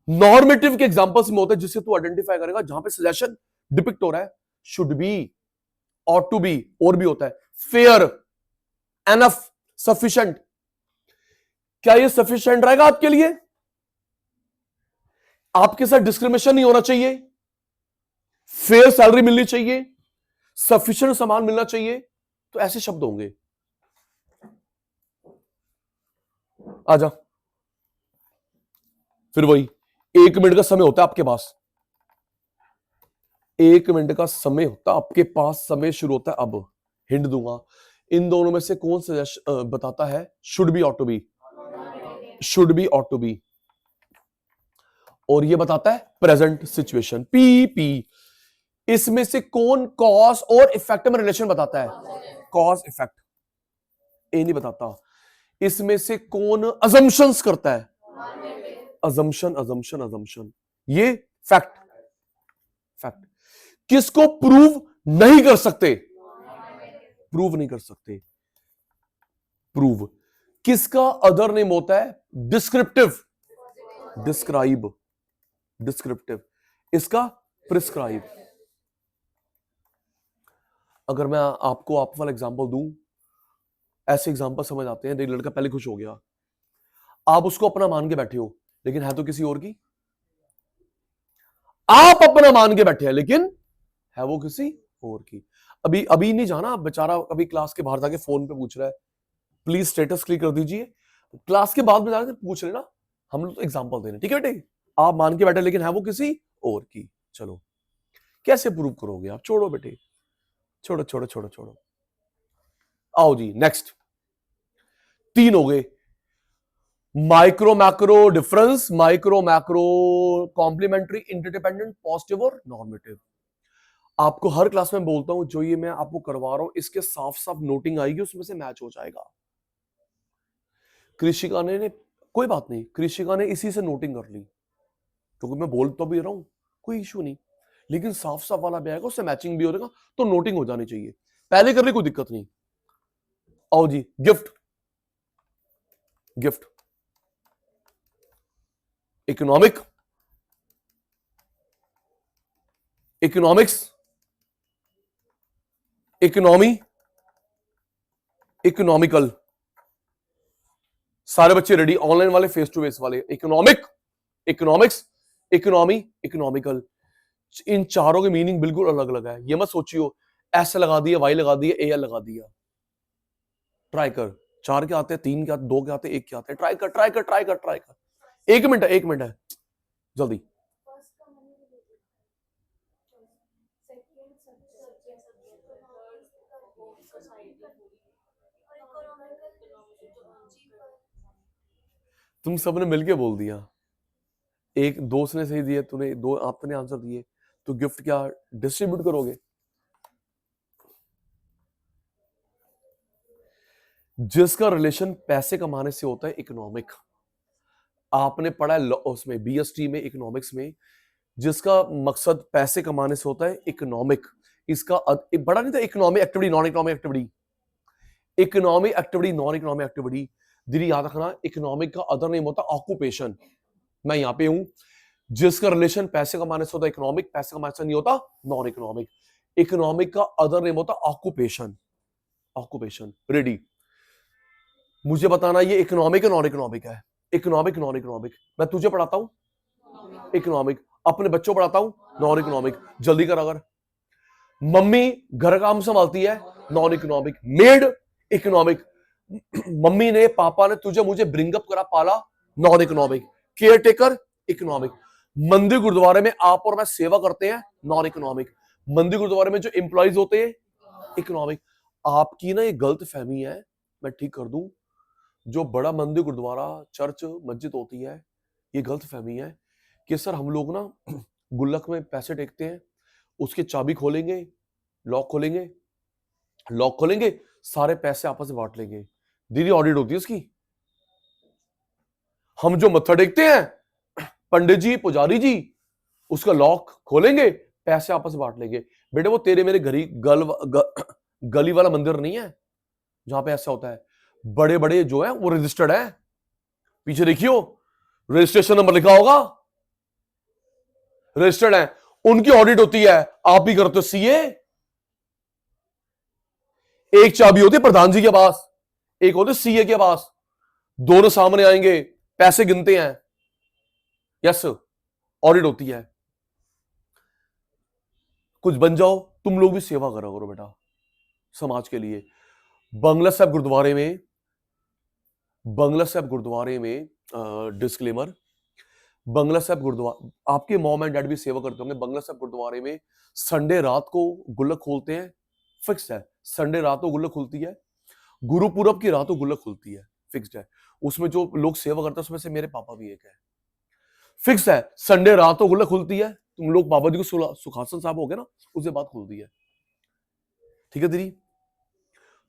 नॉर्मेटिव के एग्जांपल्स में होता है जिससे तू आइडेंटिफाई करेगा जहां पे सजेशन डिपिक्ट हो रहा है should be, ought to be, और भी होता है फेयर, एनफ, सफिशिएंट। क्या ये सफिशिएंट रहेगा आपके लिए? आपके साथ डिस्क्रिमिनेशन नहीं होना चाहिए, फेयर सैलरी मिलनी चाहिए, सफिशिएंट सामान मिलना चाहिए, तो ऐसे शब्द होंगे। आजा, फिर वही 1 मिनट का समय होता है आपके पास, 1 मिनट का समय होता है आपके पास, समय शुरू होता है अब। हिंट दूंगा, इन दोनों में से कौन बताता है should be ought to be? Should be ought to be, और ये बताता है प्रेजेंट सिचुएशन पी पी। इसमें से कौन कॉज और इफेक्ट में रिलेशन बताता है? Cause effect. ए नहीं बताता। इसमें से कौन अजम्पशंस करता है? Assumption assumption assumption. ये फैक्ट फैक्ट। किसको प्रूव नहीं कर सकते? प्रूव नहीं कर सकते। प्रूव किसका अदर नेम होता है? Descriptive, describe, descriptive. इसका प्रिस्क्राइब। अगर मैं आपको आप वाला एग्जांपल दूं, ऐसे एग्जांपल समझ आते हैं। लड़का पहले खुश हो गया, आप उसको अपना मान के बैठे हो लेकिन है तो किसी और की। आप अपना मान के बैठे हैं लेकिन है वो किसी और की। अभी नहीं जाना बेचारा, अभी क्लास के बाहर जाके फोन पे पूछ रहा है प्लीज स्टेटस क्लिक कर दीजिए। क्लास के बाद में जाके पूछ लेना, हम लोग तो एग्जांपल दे रहे हैं, ठीक है बेटे? आप मान के बैठे लेकिन है वो किसी और की। चलो कैसे प्रूव करोगे आप? छोड़ो बेटे, छोड़ो छोड़ो छोड़ो छोड़ो। आओ जी नेक्स्ट। 3 हो गए, micro macro difference, micro macro complementary, interdependent, positive और नॉर्मेटिव। आपको हर क्लास में बोलता हूं जो ये मैं आपको करवा रहा हूं इसके साफ साफ नोटिंग आएगी, उसमें से मैच हो जाएगा। कृषिका ने कोई बात नहीं, कृषिका ने इसी से नोटिंग कर ली क्योंकि मैं बोल तो भी रहा हूं, कोई इशू नहीं, लेकिन साफ साफ वाला भी आएगा, उससे मैचिंग भी हो जाएगा, तो नोटिंग हो जानी चाहिए। पहले कर ले कोई दिक्कत नहीं। आओ जी, gift, gift, economic, economics, economy, economical. सारे बच्चे रेडी? ऑनलाइन वाले, फेस टू फेस वाले। Economic, economics, economy, economical. इन चारों के मीनिंग बिल्कुल अलग अलग है। ये मत सोचियो एस लगा दिया, वाई लगा दिया, ए लगा दिया। ट्राई कर, 4 के आते हैं, 3 के आते, 2 के आते, 1 के आते हैं। ट्राई कर ट्राई कर ट्राई कर ट्राई कर। 1 मिनट है, 1 मिनट है, जल्दी। तुम सबने मिलके बोल दिया, एक दोस्त ने सही दिया, तूने दो, आपने आंसर दिए, तो गिफ्ट क्या डिस्ट्रीब्यूट करोगे? जिसका रिलेशन पैसे कमाने से होता है इकोनॉमिक। आपने पढ़ा है उसमें बीएसटी में, इकोनॉमिक्स में, जिसका मकसद पैसे कमाने से होता है इकोनॉमिक। इसका बड़ा नहीं था, economic activity, non economic activity, economic activity, non economic activity. दीदी याद रखना, इकोनॉमिक का अदर नेम होता है ऑक्यूपेशन। मैं यहां पे हूं, जिसका रिलेशन पैसे कमाने से होता है इकोनॉमिक, पैसे कमाने से नहीं होता नॉन इकोनॉमिक। इकोनॉमिक का अदर नेम होता है ऑक्यूपेशन, ऑक्यूपेशन। रेडी? मुझे बताना ये इकोनॉमिक है नॉन इकोनॉमिक है? Economic non economic? मैं तुझे पढ़ाता हूं इकोनॉमिक, अपने बच्चों पढ़ाता हूं नॉन इकोनॉमिक। जल्दी कर। अगर मम्मी घर काम संभालती है non economic. Made economic, mummy ने पापा ने तुझे मुझे ब्रिंगअप करा पाला non economic. Care taker economic. मंदिर गुरुद्वारे में आप और मैं सेवा करते हैं नॉन इकोनॉमिक। मंदिर गुरुद्वारे में जो एम्प्लॉइज होते हैं इकोनॉमिक। आपकी ना ये गलत फहमी है, मैं ठीक कर दूं। जो बड़ा मंदिर गुरुद्वारा चर्च मस्जिद होती है, ये गलत फहमी है कि सर हम लोग ना गुल्लक में पैसे टेकते हैं, उसकी चाबी खोलेंगे, लॉक खोलेंगे, लॉक खोलेंगे, सारे पैसे आपस में बांट लेंगे। दीदी ऑडिट होती है उसकी। हम जो मत्था टेकते हैं पंडित जी पुजारी जी, उसका लॉक खोलेंगे, पैसे आपस में बांट लेंगे। बेटे वो तेरे मेरे गली वाला मंदिर नहीं है जहां पे ऐसा होता है। बड़े बड़े जो है वो रजिस्टर्ड है, पीछे देखियो रजिस्ट्रेशन नंबर लिखा होगा, रजिस्टर्ड है, उनकी ऑडिट होती है। आप ही करते हो सीए। एक चाबी होती है प्रधान जी के पास, एक होती है सीए के पास, दोनों सामने आएंगे, पैसे गिनते हैं, यस ऑडिट होती है। कुछ बन जाओ, तुम लोग भी सेवा करा करो बेटा समाज के लिए। बंगला साहब गुरुद्वारे में डिस्क्लेमर, बंगला साहब गुरुद्वारा, आपके मॉम एंड डैड भी सेवा करते होंगे। बंगला साहब गुरुद्वारे में संडे रात को गुल्लक खोलते हैं, फिक्स्ड है। संडे रात को गुल्लक खुलती है, गुरुपुरब की रात को गुल्लक खुलती है, फिक्स्ड है। उसमें जो लोग सेवा करते हैं उसमें से मेरे पापा भी एक है, फिक्स है। संडे रात को गुल्लक खुलती है। तुम लोग बाबा जी को सुखासन साहब हो गए ना, उसके बाद खुलती है, ठीक है दीदी।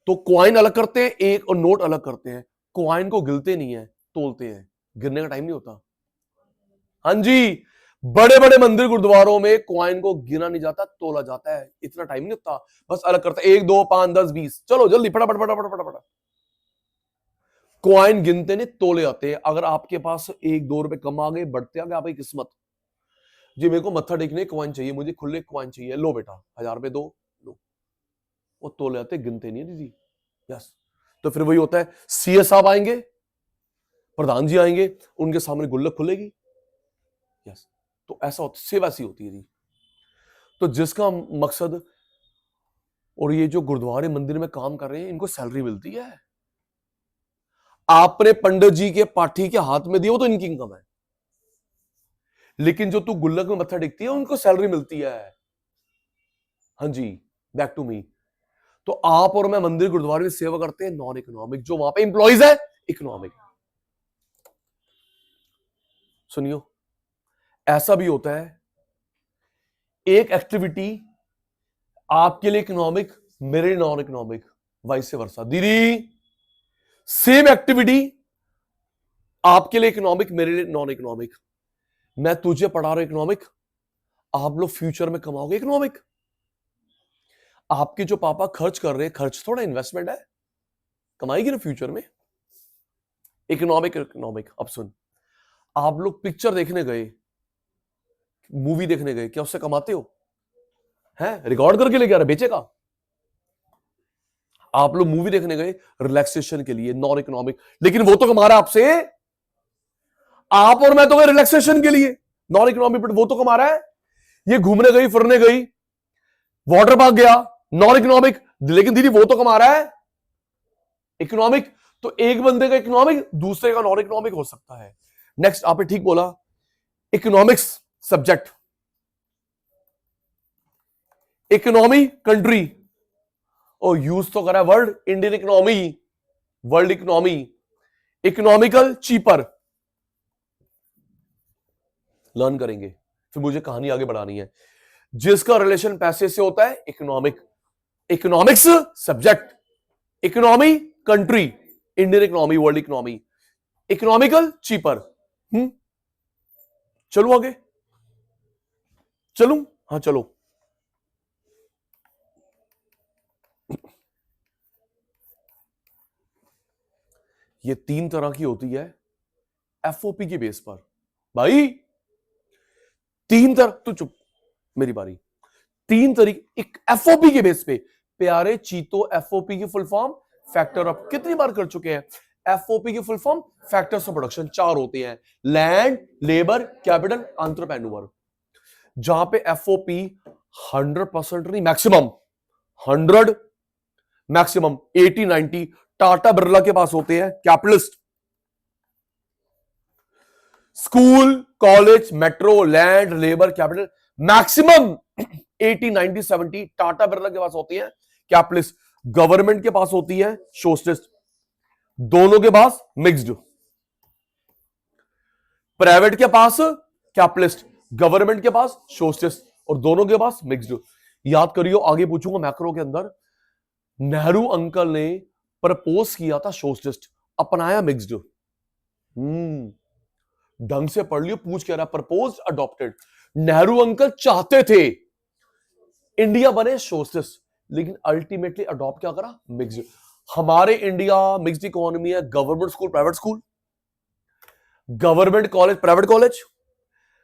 तो क्वाइन अलग करते हैं एक और नोट अलग करते हैं। क्वाइन को गिलते नहीं है, तोलते हैं। गिरने का टाइम नहीं होता। हाँ जी, बड़े बड़े मंदिर गुरुद्वारों में क्वाइन को गिना नहीं जाता, तोला जाता है। इतना टाइम नहीं होता, बस अलग करते हैं 1 2 5 10 20, चलो जल्दी फटाफट फटाफट फटाफट। क्वाइन गिनते नहीं, तोले आते हैं। अगर आपके पास 1 2 रुपए कम आ गए, बढ़ते आ गए, आपकी किस्मत जी, मेरे को मत्था टेकने क्वाइन चाहिए, मुझे खुले क्वाइन चाहिए, लो बेटा 1000 रुपए दो, लो। वो तोले आते, गिनते नहीं है दीदी, यस। तो फिर वही होता है, सीए साहब आएंगे, प्रधान जी आएंगे, उनके सामने गुल्लक खुलेगी, यस। तो ऐसा होता, सेवा ऐसी होती है जी। तो जिसका मकसद, और ये जो गुरुद्वारे मंदिर में काम कर रहे हैं, इनको सैलरी मिलती है। आपने पंडित जी के पाठी के हाथ में दिया, वो तो इनकी इनकम है। लेकिन जो तू गुल्लक में मत्था टेकती है, उनको सैलरी मिलती है। हाँ जी, बैक टू मी। तो आप और मैं मंदिर गुरुद्वारे में सेवा करते हैं नॉन इकोनॉमिक, जो वहां पे इंप्लॉइज है इकोनॉमिक। सुनियो, ऐसा भी होता है, एक एक्टिविटी आपके लिए इकोनॉमिक, मेरे लिए नॉन इकोनॉमिक, वाइस वर्सा। दीदी सेम एक्टिविटी आपके लिए इकोनॉमिक, मेरे लिए नॉन इकोनॉमिक। मैं तुझे पढ़ा रहा हूं इकोनॉमिक, आप लोग फ्यूचर में कमाओगे इकोनॉमिक। आपके जो पापा खर्च कर रहे हैं, खर्च थोड़ा इन्वेस्टमेंट है, कमाएगी ना फ्यूचर में। Economic economic. अब सुन, आप लोग पिक्चर देखने गए, मूवी देखने गए, क्या उससे कमाते हो? हैं, रिकॉर्ड करके लेके आ रहे, बेचेगा। आप लोग मूवी देखने गए रिलैक्सेशन के लिए, नॉन इकोनॉमिक, लेकिन वो तो कमा रहा है आपसे। आप और मैं तो गए रिलैक्सेशन के लिए, नॉन इकोनॉमिक, बट वो तो कमा रहा है। ये घूमने गई, फिरने गई, वाटर पार्क गया, नॉन इकोनॉमिक, लेकिन दीदी वो तो कमा रहा है इकोनॉमिक। तो एक बंदे का इकोनॉमिक, दूसरे का नॉन इकोनॉमिक हो सकता है। नेक्स्ट, आपने ठीक बोला, इकोनॉमिक्स सब्जेक्ट, इकोनॉमी कंट्री, और यूज तो करा word Indian economy, world economy, economical cheaper, learn करेंगे। फिर मुझे कहानी आगे बढ़ानी है। जिसका रिलेशन पैसे से होता है economic, economics subject, economy country, Indian economy, world economy, economical cheaper. चलो आगे, चलूं? हाँ चलो। ये 3 तरह की होती है एफओपी के बेस पर। भाई 3 तरह, तू चुप, मेरी बारी। 3 तरीके एक एफओपी के बेस पे। प्यारे चीतो, एफओपी की फुल फॉर्म फैक्टर ऑफ, कितनी बार कर चुके हैं। एफओपी की full form factors of production, 4 होते हैं, लैंड, लेबर, कैपिटल, एंटरप्रेन्योर। जहां पे एफओपी 100% नहीं, मैक्सिमम 100, मैक्सिमम 80 90 टाटा बिरला के पास होते हैं capitalist. School, college, metro, land, labour, capital, maximum 80 90 70 Tata Birla के पास होती है कैपिटलिस्ट। गवर्नमेंट के पास होती है सोशलिस्ट, दोनों के पास मिक्स्ड। प्राइवेट के पास कैपिटलिस्ट, गवर्नमेंट के पास सोशलिस्ट, और दोनों के पास मिक्स्ड। याद करियो, आगे पूछूंगा मैक्रो के अंदर। नेहरू अंकल ने प्रपोज किया था सोशलिस्ट, अपनाया मिक्स्ड। ढंग से पढ़ लियो, पूछ के रहा, प्रपोज अडॉप्टेड। नेहरू अंकल चाहते थे इंडिया बने सोशलिस्ट, लेकिन अल्टीमेटली अडॉप्ट क्या करा, मिक्स्ड। हमारे इंडिया मिक्स्ड इकोनॉमी है, government school private school, government college private college,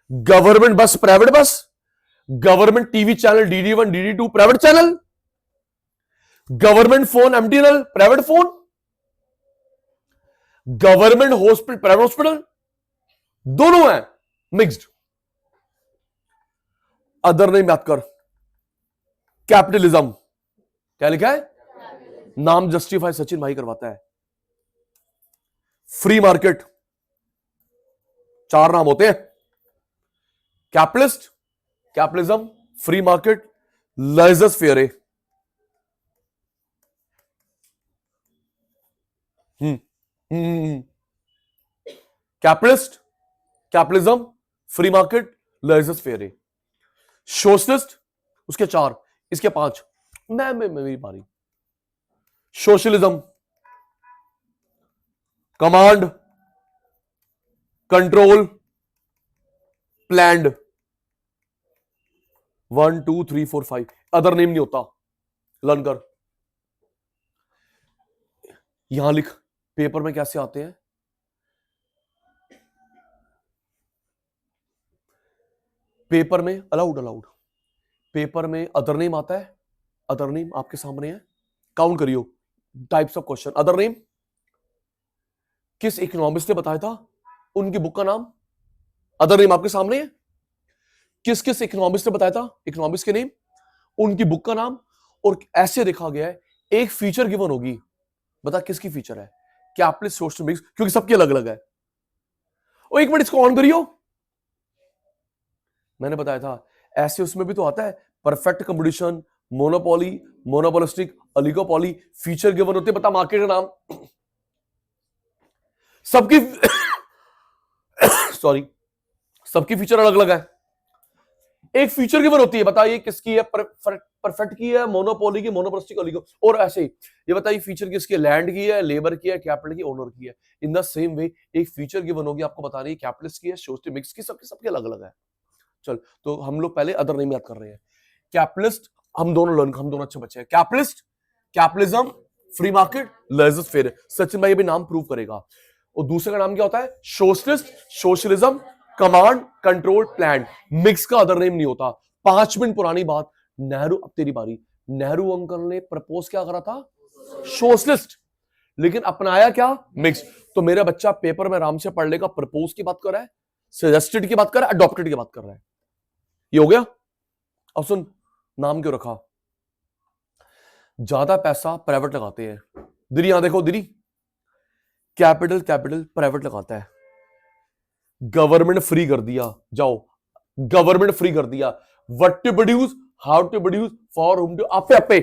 government bus private bus, government TV channel DD1 DD2 private channel, government phone MTNL private phone, government hospital private hospital, दोनों है mixed. Other नहीं बात कर, capitalism क्या लिखा है, नाम justify Sachin भाई करवाता है। फ्री मार्केट, 4 नाम होते हैं, capitalist, capitalism, free market, laissez faire. Capitalist, capitalism, free market, laissez faire. Socialist उसके 4, इसके 5, मैं मेरी बारी। Socialism, command, control, planned, 1 2 3 4 5, other name नहीं होता, लर्न कर। यहां लिख, पेपर में कैसे आते हैं, पेपर में अलाउड, पेपर में अदर नेम आता है, अदर नेम आपके सामने है, काउंट करियो types of question. Other name किस इकोनॉमिस्ट ने बताया था, उनकी बुक का नाम, अदर नेम आपके सामने है, किस किस इकोनॉमिस्ट ने बताया था, इकोनॉमिस्ट के नेम, उनकी बुक का नाम, और ऐसे देखा गया है एक फीचर गिवन होगी, बता किसकी फीचर है, कैपिटलिस्ट सोशल मिक्स, क्योंकि सबके अलग अलग है। और 1 मिनट इसको ऑन करियो, मैंने बताया था ऐसे उसमें भी तो आता है perfect competition, monopoly, monopolistic, oligopoly, feature given होते, बता मार्केट का नाम सबकी सॉरी सबकी फीचर अलग अलग है। एक फीचर गिवन होती है, बताइए किसकी है, परफेक्ट की है, मोनोपोली की, मोनोपोलिस्टिक, ओलिगो, और ऐसे ये बताइए फीचर किसकी है, लैंड की है, लेबर की है, कैपिटल की, ओनर की है। इन द सेम वे एक फीचर गिवन होगी, आपको बतानी है कैपिटलिस्ट की है, सोशलिस्ट मिक्स की, सबके अलग अलग है। चल तो हम लोग पहले अदर नेम याद कर रहे हैं। कैपिटलिस्ट हम दोनों अच्छे बच्चे हैं। Capitalist, capitalism, free market, laissez faire, Sachin भाई अभी नाम प्रूव करेगा। और दूसरे का नाम क्या होता है, socialist, socialism, command, control, plan. Mix का अदर नेम नहीं होता। 5 मिनट पुरानी बात, नेहरू, अब तेरी बारी। नेहरू अंकल ने प्रपोज क्या करा था, सोशलिस्ट, लेकिन अपनाया क्या, मिक्स। तो मेरा बच्चा पेपर में आराम से पढ़ लेगा, प्रपोज की बात कर रहा है, सजेस्टेड की बात कर रहा है, अडॉप्टेड की बात कर रहा है। ये हो गया। अब सुन, नाम क्यों रखा, ज्यादा पैसा प्राइवेट लगाते हैं। दिरी यहां देखो, दिरी कैपिटल प्राइवेट लगाता है, गवर्नमेंट फ्री कर दिया, जाओ गवर्नमेंट फ्री कर दिया। What to produce, how to produce, for whom to, आपे आपे।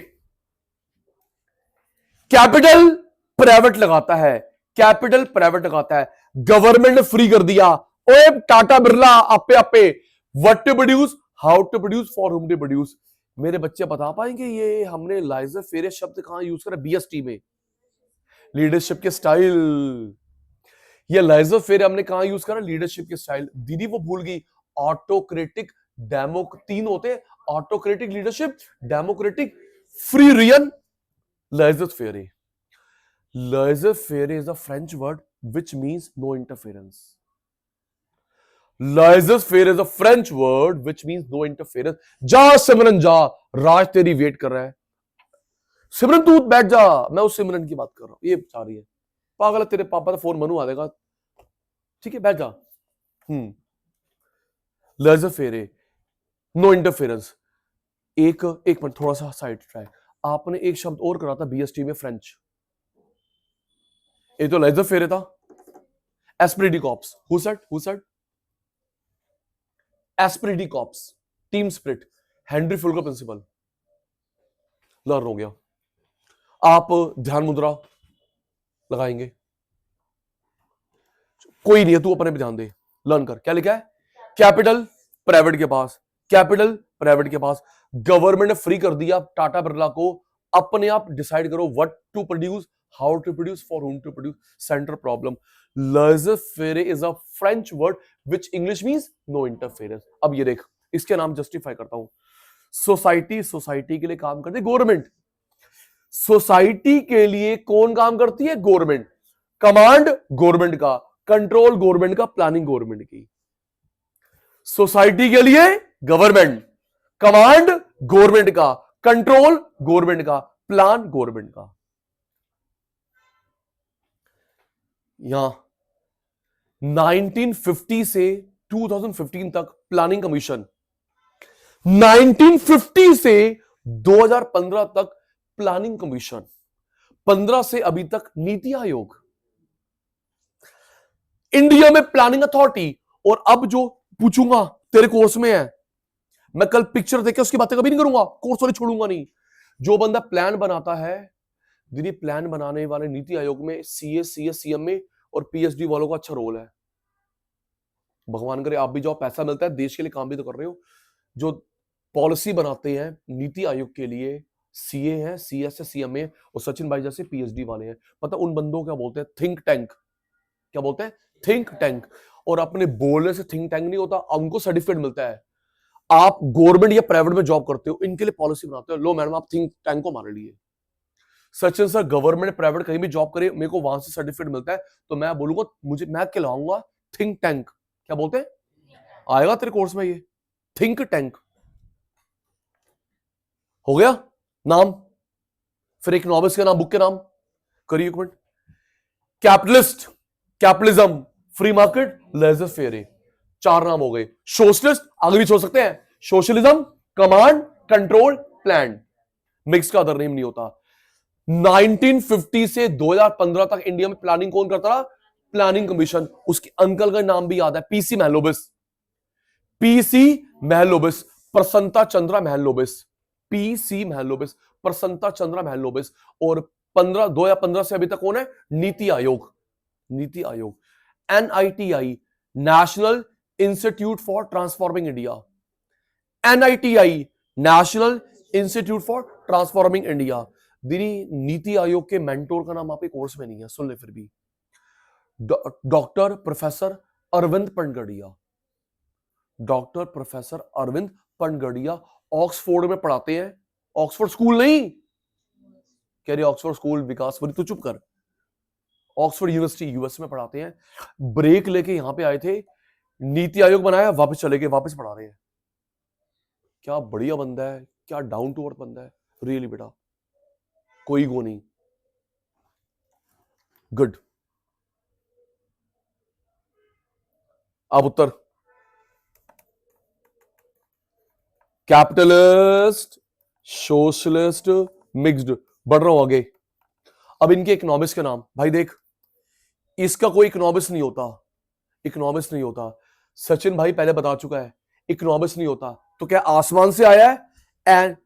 कैपिटल प्राइवेट लगाता है, कैपिटल प्राइवेट लगाता है, गवर्नमेंट ने फ्री कर दिया, ओए टाटा बिरला, आपे आपे। What to produce, how to produce, for whom to produce. मेरे बच्चे बता पाएंगे ये हमने लाइजर फेरे शब्द कहां यूज करा, BST में, लीडरशिप के स्टाइल। ये लाइजर फेरे हमने कहां यूज करा, लीडरशिप के स्टाइल। दीदी वो भूल गई, ऑटोक्रेटिक, डेमो, 3 होते, autocratic leadership, democratic, free rein, laissez faire. Laissez faire is a French word which means no interference. Laissez-faire is a French word which means no interference. जा सिमरन जा, राज तेरी वेट कर रहा है। सिमरन तू बैठ जा, मैं उस सिमरन की बात कर रहा हूं, ये चाह रही है। पागल है, तेरे पापा का फोन मनु आ देगा, ठीक है बैठ जा। लेजर फेरे, नो इंटरफेरेंस। एक मिनट थोड़ा सा साइड ट्रैक, आपने एक शब्द और करा था बीएसटी में, फ्रेंच, ये तो लेजर फेरे था। Esprit de corps, who said esprit de corps, team spirit, Henry Fuller principle, learn हो गया। आप ध्यान मुद्रा लगाएंगे, कोई नहीं है, तू अपने पे ध्यान दे, लर्न कर। क्या लिखा है? कैपिटल प्राइवेट के पास, कैपिटल प्राइवेट के पास, गवर्नमेंट ने फ्री कर दिया टाटा बिरला को, अपने आप डिसाइड करो what to produce, how to produce, for whom to produce, centre problem. Laissez faire is a French word which English means no interference. अब ये देख, इसके नाम जस्टिफाई करता हूं। सोसाइटी के लिए काम करती है गवर्नमेंट, सोसाइटी के लिए कौन काम करती है? गवर्नमेंट। कमांड गवर्नमेंट का, कंट्रोल गवर्नमेंट का, प्लानिंग गवर्नमेंट की। सोसाइटी के लिए गवर्नमेंट, कमांड गवर्नमेंट का, कंट्रोल गवर्नमेंट का, प्लान गवर्नमेंट का। यहां 1950 से 2015 तक प्लानिंग कमीशन, 1950 से 2015 तक प्लानिंग कमीशन, 15 से अभी तक नीति आयोग, इंडिया में प्लानिंग अथॉरिटी। और अब जो पूछूंगा तेरे कोर्स में है, मैं कल पिक्चर देख के उसकी बातें कभी नहीं करूंगा, कोर्स वाली छोड़ूंगा नहीं। जो बंदा प्लान बनाता है, दीदी प्लान बनाने वाले नीति आयोग में सीएस, सीएमए और पीएचडी वालों का अच्छा रोल है। भगवान करे आप भी जाओ, पैसा मिलता है, देश के लिए काम भी तो कर रहे हो। जो पॉलिसी बनाते हैं नीति आयोग के लिए, सीए है, सीएस है, सीएमए और सचिन भाई जैसे पीएचडी वाले हैं। पता उन बंदों क्या बोलते हैं? Think tank. क्या बोलते हैं? Think tank. और अपने बोलने से थिंक टैंक नहीं होता, उनको सर्टिफिकेट मिलता है। आप गवर्नमेंट या प्राइवेट में जॉब करते हो, इनके लिए पॉलिसी बनाते हो, लो मैडम आप थिंक टैंक को हमारे लिए। सचिन सर गवर्नमेंट प्राइवेट कहीं भी जॉब करे, मेरे को वहां से सर्टिफिकेट मिलता है, तो मैं बोलूंगा मुझे, मैं कहलाऊंगा थिंक टैंक। क्या बोलते हैं? आएगा तेरे कोर्स में ये, थिंक टैंक। हो गया नाम। फिर एक नॉवेल्स के नाम, बुक के नाम करिए एक minute. Capitalist, capitalism, free market, laissez faire, 4 नाम हो गए। सोशलिस्ट आगे भी छोड़ सकते हैं, socialism, command, control, plan, mix का अदर नेम नहीं होता। 1950 से 2015 तक इंडिया में प्लानिंग कौन करता रहा? Planning commission. उसके अंकल का नाम भी याद है, पीसी महलोबिस, पीसी महलोबिस, प्रसन्नता चंद्रा महलोबिस, पीसी महलोबिस, प्रसन्नता चंद्रा महलोबिस। और 2015 से अभी तक कौन है? नीति Aayog, NITI Aayog. NITI, national institute for transforming India, NITI, national institute for transforming India. दीदी नीति आयोग के मेंटोर का नाम आपके कोर्स में नहीं है, सुन ले फिर भी। Doctor professor Arvind Panagariya, doctor professor Arvind Panagariya Oxford में पढ़ाते हैं। ऑक्सफोर्ड स्कूल नहीं कह रही, ऑक्सफोर्ड स्कूल विकास वरी, तू चुप कर। ऑक्सफोर्ड यूनिवर्सिटी यूएस में पढ़ाते हैं। ब्रेक लेके यहां पे आए थे, नीति आयोग बनाया, वापस चले गए, वापस पढ़ा रहे हैं। क्या बढ़िया बंदा है, क्या डाउन टू अर्थ बंदा है, रियली बेटा, कोई गो नहीं, गुड। अब उत्तर, कैपिटलिस्ट, सोशलिस्ट, मिक्स्ड। बढ़ रहा हूं आगे। अब इनके इकोनॉमिक्स के नाम, भाई देख, इसका कोई इकोनॉमिक्स नहीं होता, इकोनॉमिक्स नहीं होता। सचिन भाई पहले बता चुका है, इकोनॉमिक्स नहीं होता। तो क्या आसमान से आया है? एंड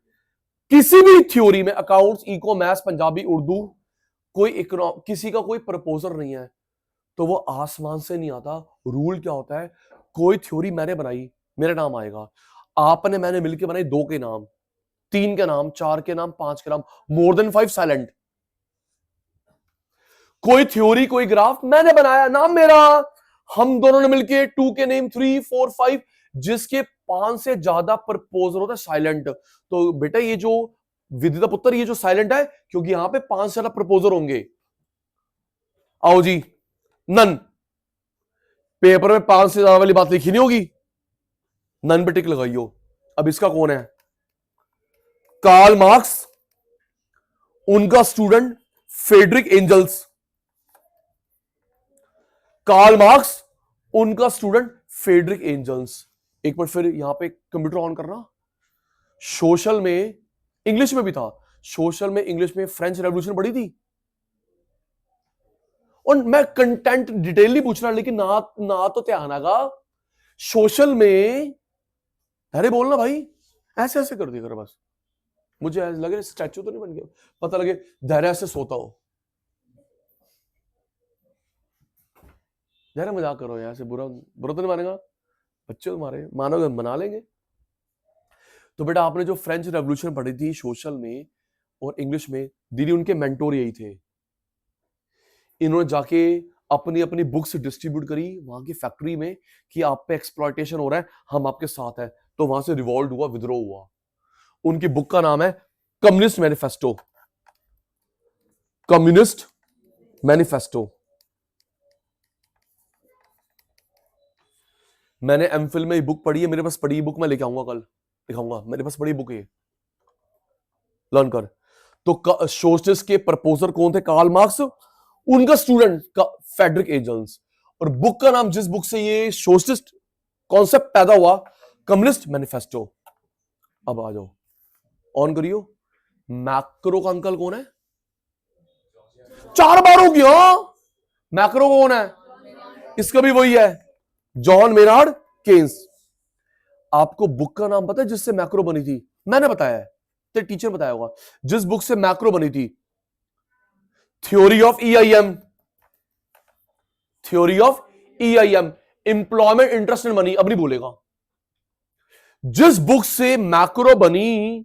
किसी भी थ्योरी में, accounts, eco, maths, Punjabi, Urdu, कोई किसी का कोई प्रपोजल नहीं है, तो वो आसमान से नहीं आता। रूल क्या होता है? कोई थ्योरी मैंने बनाई, मेरा नाम आएगा। आपने मैंने मिलकर बनाई, 2 के नाम, 3 के नाम, 4 के नाम, 5 के नाम, मोर देन 5 साइलेंट। कोई थ्योरी, कोई ग्राफ मैंने बनाया, नाम मेरा। हम दोनों ने मिलके 2 के नेम, 3, 4, 5, जिसके 5 से ज्यादा प्रपोजल होता है साइलेंट। तो बेटा ये जो विदिता पुत्र, ये जो साइलेंट है, क्योंकि यहां पे 5 से ज्यादा प्रपोजल होंगे। आओ जी, नन। पेपर में 5 से ज्यादा वाली बात लिखी नहीं होगी, नन पे टिक लगाइयो। अब इसका कौन है? कार्ल मार्क्स, उनका student Frederick Engels, Karl Marx, उनका स्टूडेंट फ्रेडरिक एंजल्स। एक बार फिर यहां पे कंप्यूटर ऑन करना। सोशल में इंग्लिश में भी था, सोशल में इंग्लिश में फ्रेंच रेवोल्यूशन पढ़ी थी। और मैं कंटेंट डिटेल नहीं पूछ रहा, लेकिन ना तो ध्यान आगा सोशल में। अरे बोलना भाई, ऐसे ऐसे कर दिया कर बस, मुझे ऐसे लगे स्टैचू तो नहीं बन गया, पता लगे धैर्य से सोता हो। धैर्य मजाक करो यहाँ से, बुरा बुरा तो नहीं मानेगा, बच्चे तुम्हारे मानोगे बना लेंगे। तो बेटा आपने जो फ्रेंच रेवोल्यूशन पढ़ी थी सोशल में और इंग्लिश में, दीदी उनके मेंटोर यही थे। इन्होंने जाके अपनी अपनी बुक्स डिस्ट्रीब्यूट करी वहां की फैक्ट्री में कि आप पे एक्सप्लॉयटेशन हो रहा है, हम आपके साथ हैं। तो वहां से रिवॉल्ट हुआ, विद्रोह हुआ। उनकी बुक का नाम है कम्युनिस्ट मैनिफेस्टो। Communist manifesto. मैंने एमफिल में बुक पढ़ी है, मेरे पास पढ़ी बुक मैं लेके आऊंगा, कल दिखाऊंगा, मेरे पास पढ़ी बुक है, लर्न कर। तो सोशलिस्ट के प्रपोजर कौन थे? कार्ल मार्क्स, उनका स्टूडेंट का फ्रेडरिक एंजल्स। और बुक का नाम, जिस बुक से ये सोशलिस्ट कॉन्सेप्ट पैदा हुआ, कम्युनिस्ट मैनिफेस्टो। अब आ जाओ, ऑन करियो। मैक्रो का अंकल कौन है? 4 बार हो गया। मैक्रो कौन है? इसका भी वही है, जॉन मेनार्ड केन्स। आपको बुक का नाम पता है जिससे मैक्रो बनी थी? मैंने बताया है, तो टीचर बताया होगा। जिस बुक से मैक्रो बनी थी, theory of EIM। Theory of EIM, employment interest and money. अब नहीं बोलेगा। जिस बुक से मैक्रो बनी,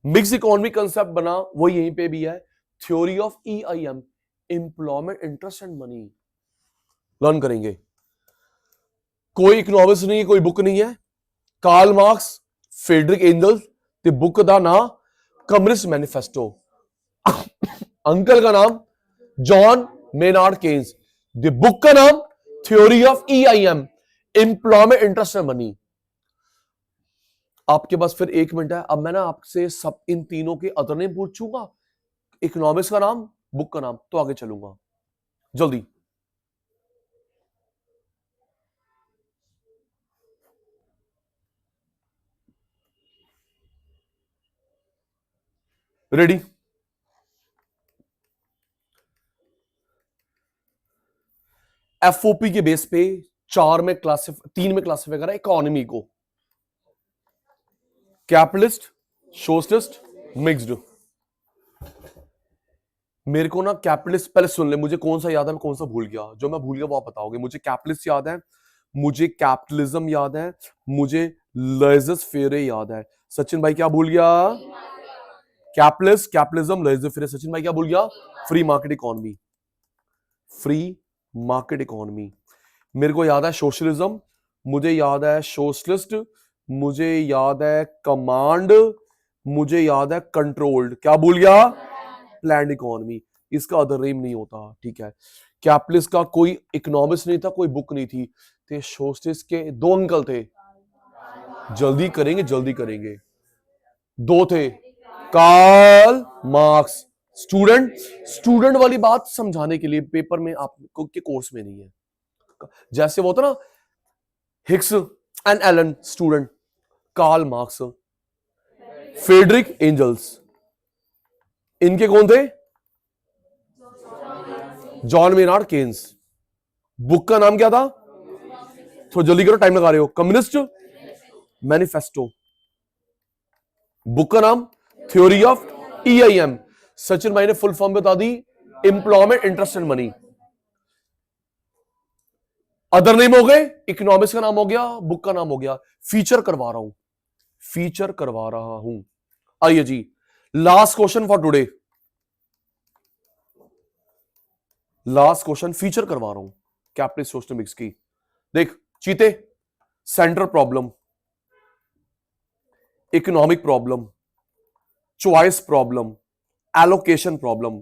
मिक्स इकोनॉमी कंसेप्ट बना, वो यहीं पे भी है, theory of EIM, employment interest and money. Learn करेंगे। कोई इकोनॉमिक्स नहीं है, कोई बुक नहीं है। Karl Marx, Frederick Engels, the book दा नाम कम्युनिस्ट मैनिफेस्टो। अंकल का नाम John Maynard Keynes, the book का नाम theory of EIM, employment interest and money. आपके पास फिर 1 मिनट है। अब मैं ना आपसे सब इन तीनों के अदर नेम पूछूंगा, इकोनॉमिक्स का नाम, बुक का नाम, तो आगे चलूंगा। जल्दी। रेडी? FOP के बेस पे 3 में क्लासिफाई करा इकोनॉमी को, कैपिटलिस्ट, सोशलिस्ट, मिक्स्ड। मेरे को ना कैपिटलिस्ट पहले सुन ले, मुझे कौन सा याद है, मैं कौन सा भूल गया, जो मैं भूल गया वो आप बताओगे। मुझे कैपिटलिस्ट याद है, मुझे कैपिटलिज्म याद है, मुझे लेजस फेरे याद है। सचिन भाई क्या भूल गया? कैपिटलिस्ट, कैपिटलिज्म, लेजस फेरे। सचिन भाई क्या भूल गया? Free market economy. Free market economy. मेरे को याद है सोशलिज्म, मुझे याद है सोशलिस्ट, मुझे याद है कमांड, मुझे याद है कंट्रोल्ड। क्या भूल गया? Planned economy. इसका अदर नेम नहीं होता, ठीक है। कैपिटलिस्ट का कोई इकोनॉमिक्स नहीं था, कोई बुक नहीं थी। ते सोशलिस्ट के 2 अंकल थे, जल्दी करेंगे जल्दी करेंगे। 2 थे, कार्ल मार्क्स। स्टूडेंट, स्टूडेंट वाली बात समझाने के लिए पेपर में आपको के कोर्स में नहीं है। जैसे वो होता ना, Hicks and Allen, student, Karl Marx, Frederick Engels. इनके कौन थे? John Maynard Keynes. बुक का नाम क्या था? तो जल्दी करो, टाइम लगा रहे हो। Communist manifesto. बुक का नाम थ्योरी ऑफ EIM। सचिन भाई ने फुल फॉर्म बता दी, employment interest and money. Other name हो गए, इकोनॉमिक्स का नाम हो गया, बुक का नाम हो गया। फीचर करवा रहा हूं, फीचर करवा रहा हूं। आइए जी, last question for today, last question feature करवा रहा हूं कैपिटलिस्ट सोशलिस्ट की। देख चीते, central problem, economic problem, choice problem, allocation problem.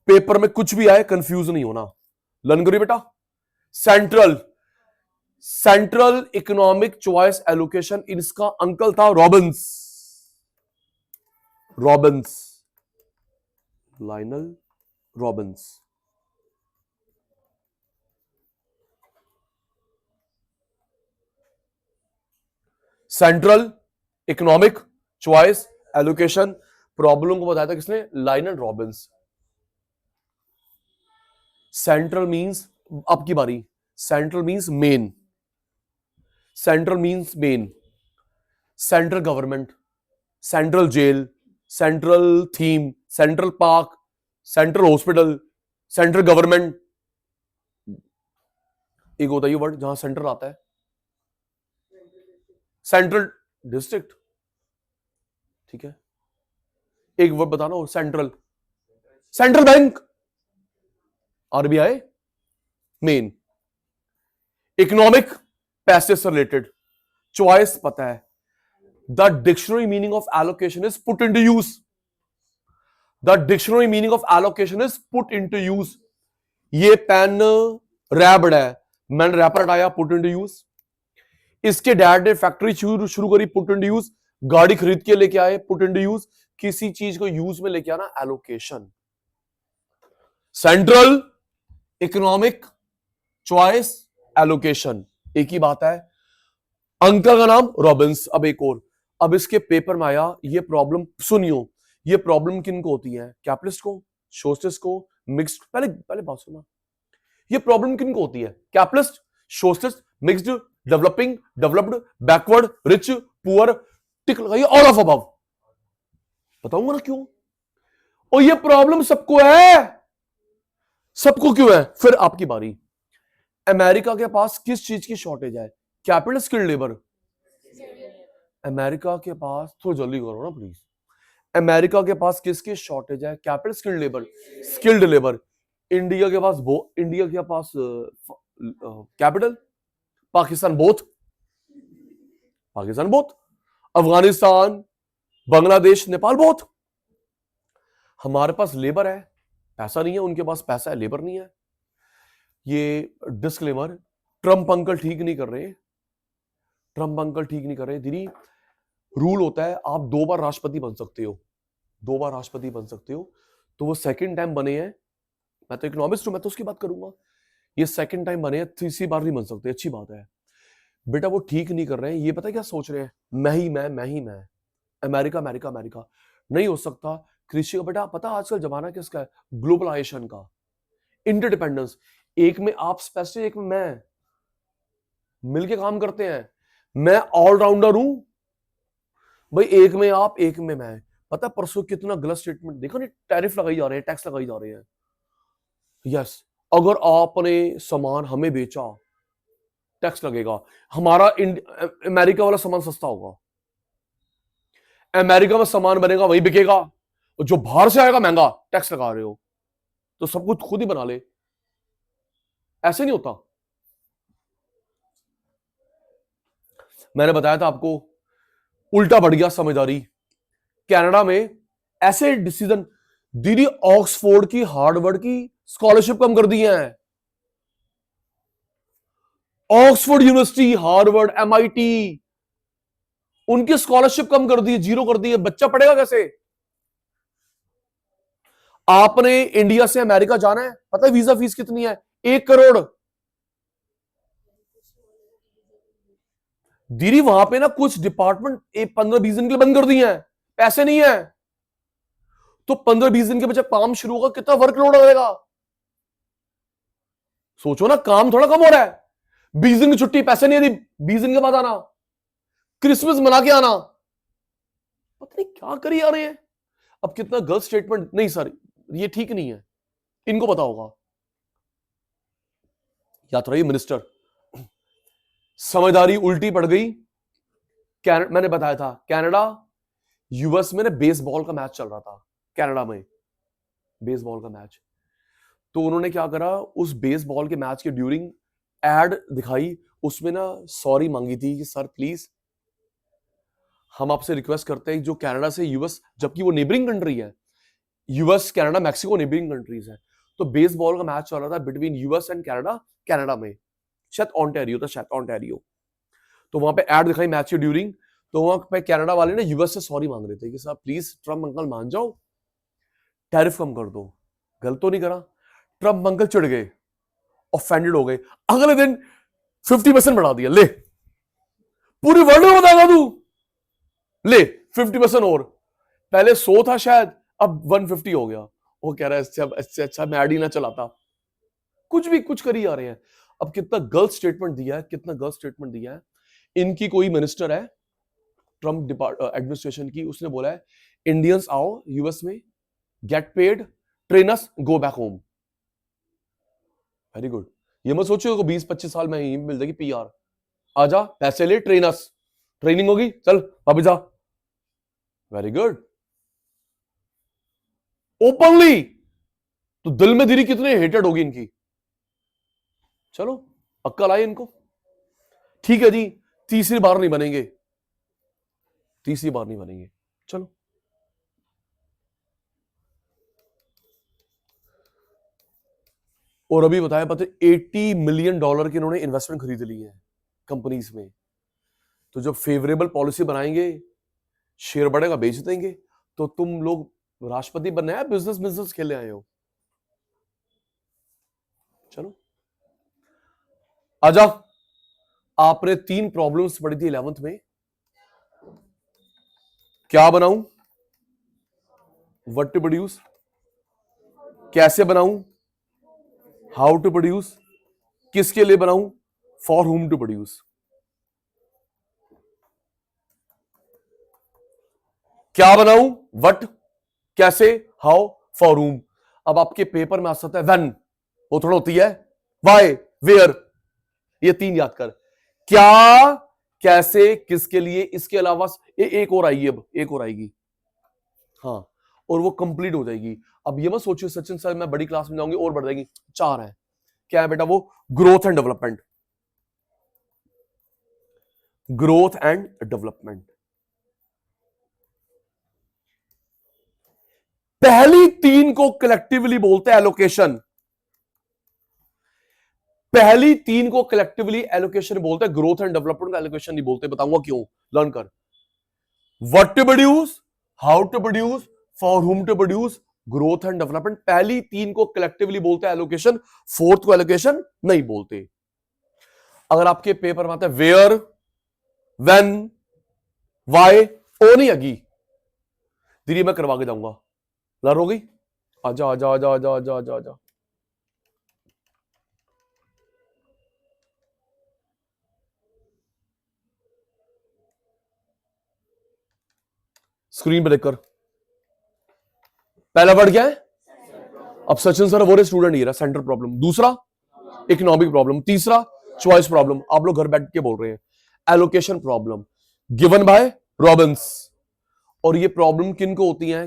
Paper में कुछ भी आए कंफ्यूज नहीं होना। लर्न करिए बेटा। Central, central economic choice allocation, इसका अंकल था Robbins. Robbins, Lionel Robbins. Central, economic, choice, allocation. Problem को बताया था किसने? Line and Robbins. Central means, अब की बारी, central means main, central means main, central government, central jail, central theme, central park, central hospital, central government. एक होता है ये वर्ड जहां सेंट्रल आता है, सेंट्रल डिस्ट्रिक्ट, ठीक है। एक वर्ड बताना हो, central, central bank, RBI, main. Economic, पैसे से रिलेटेड। चॉइस पता है, the dictionary meaning of allocation is put into use, the dictionary meaning of allocation is put into use. ये पेन रैप्ड है, मैंने रैपर हटाया, पुट इनटू यूज। इसके dad ने फैक्ट्री शुरू करी, पुट इनटू यूज। गाड़ी खरीद के लेके आए, पुट इनटू यूज। किसी चीज को यूज में लेके आना, allocation. Central, economic, choice, allocation, एक ही बात है। अंकल का नाम रॉबिन्स। अब एक और, अब इसके पेपर में आया ये प्रॉब्लम, सुनियो, ये प्रॉब्लम किनको होती है? कैपिटलिस्ट को, सोशलिस्ट को, मिक्स्ड। पहले पहले बात सुना, ये प्रॉब्लम किनको होती है? Capitalist, socialist, mixed, developing, developed, backward, rich, poor, tick लगाइए, ऑल ऑफ अबव। बताऊंगा ना क्यों। और ये प्रॉब्लम सबको है, सबको क्यों है? फिर आपकी बारी। अमेरिका के पास किस चीज की शॉर्टेज है? Capital, skilled labour. अमेरिका के पास, थोड़ा जल्दी करो ना प्लीज। अमेरिका के पास किसकी शॉर्टेज है? Capital, skilled labour, skilled labour. India के पास इंडिया के पास capital, Pakistan both, Pakistan both, Afghanistan, Bangladesh, Nepal both. हमारे पास लेबर है, पैसा नहीं है। उनके पास पैसा है, लेबर नहीं है। ये डिस्क्लेमर, ट्रंप अंकल ठीक नहीं कर रहे, ट्रंप अंकल ठीक नहीं कर रहे। दीदी, रूल होता है आप 2 बार राष्ट्रपति बन सकते हो, 2 बार राष्ट्रपति बन सकते हो। तो वो सेकंड टाइम बने हैं, मैं तो इकोनॉमिस्ट हूं, मैं तो उसकी बात करूंगा। ये सेकंड टाइम बने हैं, तीसरी बार नहीं बन सकते। अच्छी बात है बेटा, वो ठीक नहीं कर रहे हैं। ये पता है क्या सोच रहे हैं? मैं ही मैं, अमेरिका अमेरिका अमेरिका। नहीं हो सकता। कृषि का बेटा, पता आजकल जमाना किसका है? ग्लोबलाइजेशन का, इंटरडिपेंडेंस। एक में आप स्पेशलिस्ट, एक में मैं, मिलके काम करते हैं। मैं ऑलराउंडर हूं भाई, एक में आप, एक में मैं। पता परसों कितना गलत स्टेटमेंट देखो नहीं, टैरिफ लगाई जा रहे हैं, टैक्स लगाई जा रहे हैं। यस, अगर आपने सामान हमें बेचा, टैक्स लगेगा। हमारा अमेरिका वाला सामान सस्ता होगा, अमेरिका में सामान बनेगा वही बिकेगा, और जो बाहर से आएगा महंगा, टैक्स लगा रहे हो। तो सब कुछ खुद ही बना ले, ऐसे नहीं होता। मैंने बताया था आपको, उल्टा बढ़ गया समझदारी। कनाडा में ऐसे डिसीजन, दीदी ऑक्सफोर्ड की, हार्वर्ड की स्कॉलरशिप कम कर दी है। ऑक्सफोर्ड यूनिवर्सिटी, हार्वर्ड, एमआईटी, उनकी स्कॉलरशिप कम कर दी है, जीरो कर दी है। बच्चा पढ़ेगा कैसे? आपने इंडिया से अमेरिका जाना है, पता है वीजा फीस कितनी है? 1 करोड़। दीदी वहां पे ना कुछ डिपार्टमेंट 15-20 दिन के लिए बंद कर दिए हैं, पैसे नहीं है। तो 15-20 दिन के बच्चे काम शुरू होगा, कितना वर्कलोड रहेगा? सोचो ना, काम थोड़ा कम हो रहा है। 20 दिन की छुट्टी, पैसे नहीं है, 20 दिन के बाद आना, क्रिसमस मना के आना, पता नहीं क्या करी जा रहे हैं। अब कितना गलत स्टेटमेंट, नहीं सर ये ठीक नहीं है, इनको पता होगा। याद रहिए मिनिस्टर, समझदारी उल्टी पड़ गई। मैंने बताया था कनाडा, यूएस में ना बेसबॉल का मैच चल रहा था, कनाडा में बेसबॉल का मैच। तो उन्होंने क्या करा, उस बेसबॉल के मैच के ड्यूरिंग एड दिखाई, उसमें ना सॉरी मांगी थी कि सर प्लीज हम आपसे रिक्वेस्ट करते हैं, जो कनाडा से यूएस, जबकि वो नेबरिंग कंट्री है, US Canada Mexico neighbouring countries है। तो बेसबॉल का मैच चल रहा था between US and Canada, Canada में शायद ऑन्टेरियो था, शायद ऑन्टेरियो। तो वहां पे एड दिखाई मैच के ड्यूरिंग, तो वहां पे कनाडा वाले ने यूएस से सॉरी मांग रहे थे कि साहब प्लीज ट्रम्प अंकल मान जाओ, टैरिफ कम कर दो। गलत तो नहीं करा। ट्रम्प अंकल चिढ़ गए, ऑफेंडेड हो गए, अगले दिन 50% बढ़ा दिया, ले पूरी वर्ल्ड में बताएगा तू? ले 50% और, पहले 100 था शायद, अब 150 हो गया। वो कह रहा है इससे अच्छा मैं ऐड ही ना चलाता। कुछ भी कुछ कर ही आ रहे हैं। अब कितना गलत स्टेटमेंट दिया है, कितना गलत स्टेटमेंट दिया है। इनकी कोई मिनिस्टर है ट्रम्प एडमिनिस्ट्रेशन की, उसने बोला है इंडियंस आओ यूएस में, get paid, train us, go back home. Very good. ये मत सोचो को 20-25 साल में ही मिल जाएगी पीआर। आजा, पैसे ले, ट्रेन अस, ट्रेनिंग होगी, चल वापिस जा। Very good. ओपनली। तो दिल में धीरे कितने हेटेड होगी इनकी। चलो अक्कल आई इनको। ठीक है जी, तीसरी बार नहीं बनेंगे, तीसरी बार नहीं बनेंगे। चलो और अभी बताया पता, $80 मिलियन की इन्होंने इन्वेस्टमेंट खरीद ली है कंपनीज में। तो जब फेवरेबल पॉलिसी बनाएंगे, शेयर बढ़ेगा, बेच देंगे। तो तुम लोग राष्ट्रपति बनना है, बिजनेस बिजनेस खेलने आए हो? चलो आजा। आपने 3 प्रॉब्लम्स पढ़ी थी 11th में। क्या बनाऊं, व्हाट टू प्रोड्यूस, कैसे बनाऊं, हाउ टू प्रोड्यूस, किसके लिए बनाऊं, फॉर हुम टू प्रोड्यूस। क्या बनाऊं, व्हाट, कैसे, हाउ, फॉर हुम। अब आपके पेपर में आ सकता है व्हेन, वो थोड़ा होती है व्हाई, वेयर। ये 3 याद कर, क्या, कैसे, किसके लिए। इसके अलावा एक और आएगी, अब एक और आएगी, हाँ, और वो कंप्लीट हो जाएगी। अब ये मत सोचिए सचिन सर मैं बड़ी क्लास में जाऊंगी और बढ़ जाएगी। 4 है। क्या है बेटा वो? Growth and development, growth and development. पहली 3 को कलेक्टिवली बोलते हैं एलोकेशन। पहली 3 को कलेक्टिवली एलोकेशन बोलते हैं, ग्रोथ एंड डेवलपमेंट का एलोकेशन नहीं बोलते। बताऊंगा क्यों, लर्न कर। What to produce, how to produce, for whom to produce, growth and development. पहली 3 को कलेक्टिवली बोलते हैं एलोकेशन, फोर्थ को एलोकेशन नहीं बोलते। अगर आपके पेपर में आता है वेयर, व्हेन, व्हाई, ओ नहीं आगी, धीरे मैं करवा के जाऊंगा। लर्न हो गई? आजा आजा आजा आजा आजा आजा आजा। स्क्रीन पर देखकर पहला वर्ड क्या है? अब सचिन सर वो स्टूडेंट ही रहा, सेंटर प्रॉब्लम। दूसरा इकोनॉमिक प्रॉब्लम। तीसरा चॉइस प्रॉब्लम। आप लोग घर बैठ के बोल रहे हैं allocation problem given by Robbins. और ये प्रॉब्लम किन को होती है?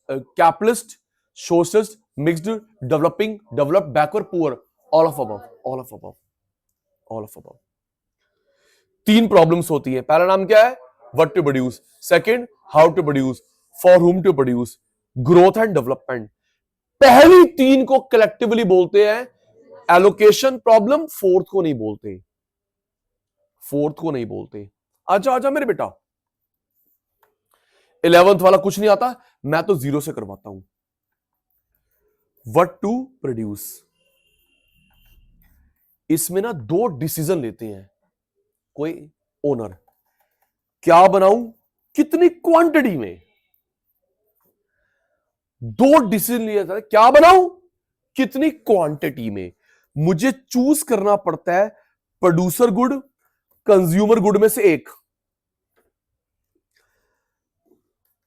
Capitalist, socialist, mixed, developing, develop, backward, poor, all of above, all of above, all of above. 3 problems होती है। पहला नाम क्या है? What to produce. Second how to produce, for whom to produce, growth and development. पहली 3 को collectively बोलते हैं एलोकेशन प्रॉब्लम, फोर्थ को नहीं बोलते, फोर्थ को नहीं बोलते। आजा आजा मेरे बेटा। 11th वाला कुछ नहीं आता, मैं तो 0 से करवाता हूं। व्हाट टू प्रोड्यूस, इसमें ना 2 डिसीजन लेते हैं कोई ओनर। क्या बनाऊं, कितनी क्वांटिटी में। 2 डिसीजन लिया जाता है, क्या बनाऊं, कितनी क्वांटिटी में। मुझे चूज करना पड़ता है प्रोड्यूसर गुड, कंज्यूमर गुड में से एक।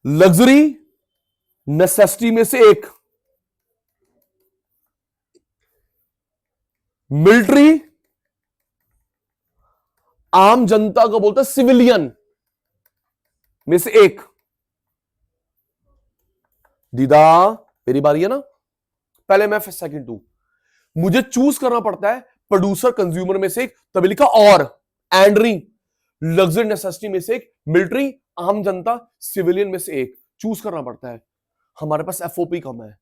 लग्जरी, नेसेसिटी में से एक। मिलिट्री, आम जनता को बोलता है सिविलियन में से एक। दीदा मेरी बारी है ना, पहले मैं सेकंड टू। मुझे चूज करना पड़ता है प्रोड्यूसर कंज्यूमर में से एक, तभी लिखा और, एंड नहीं। लग्जरी नेसेसिटी में से एक, मिलिट्री, आम जनता, सिविलियन में से एक। चूज करना पड़ता है। हमारे पास एफओपी कम है,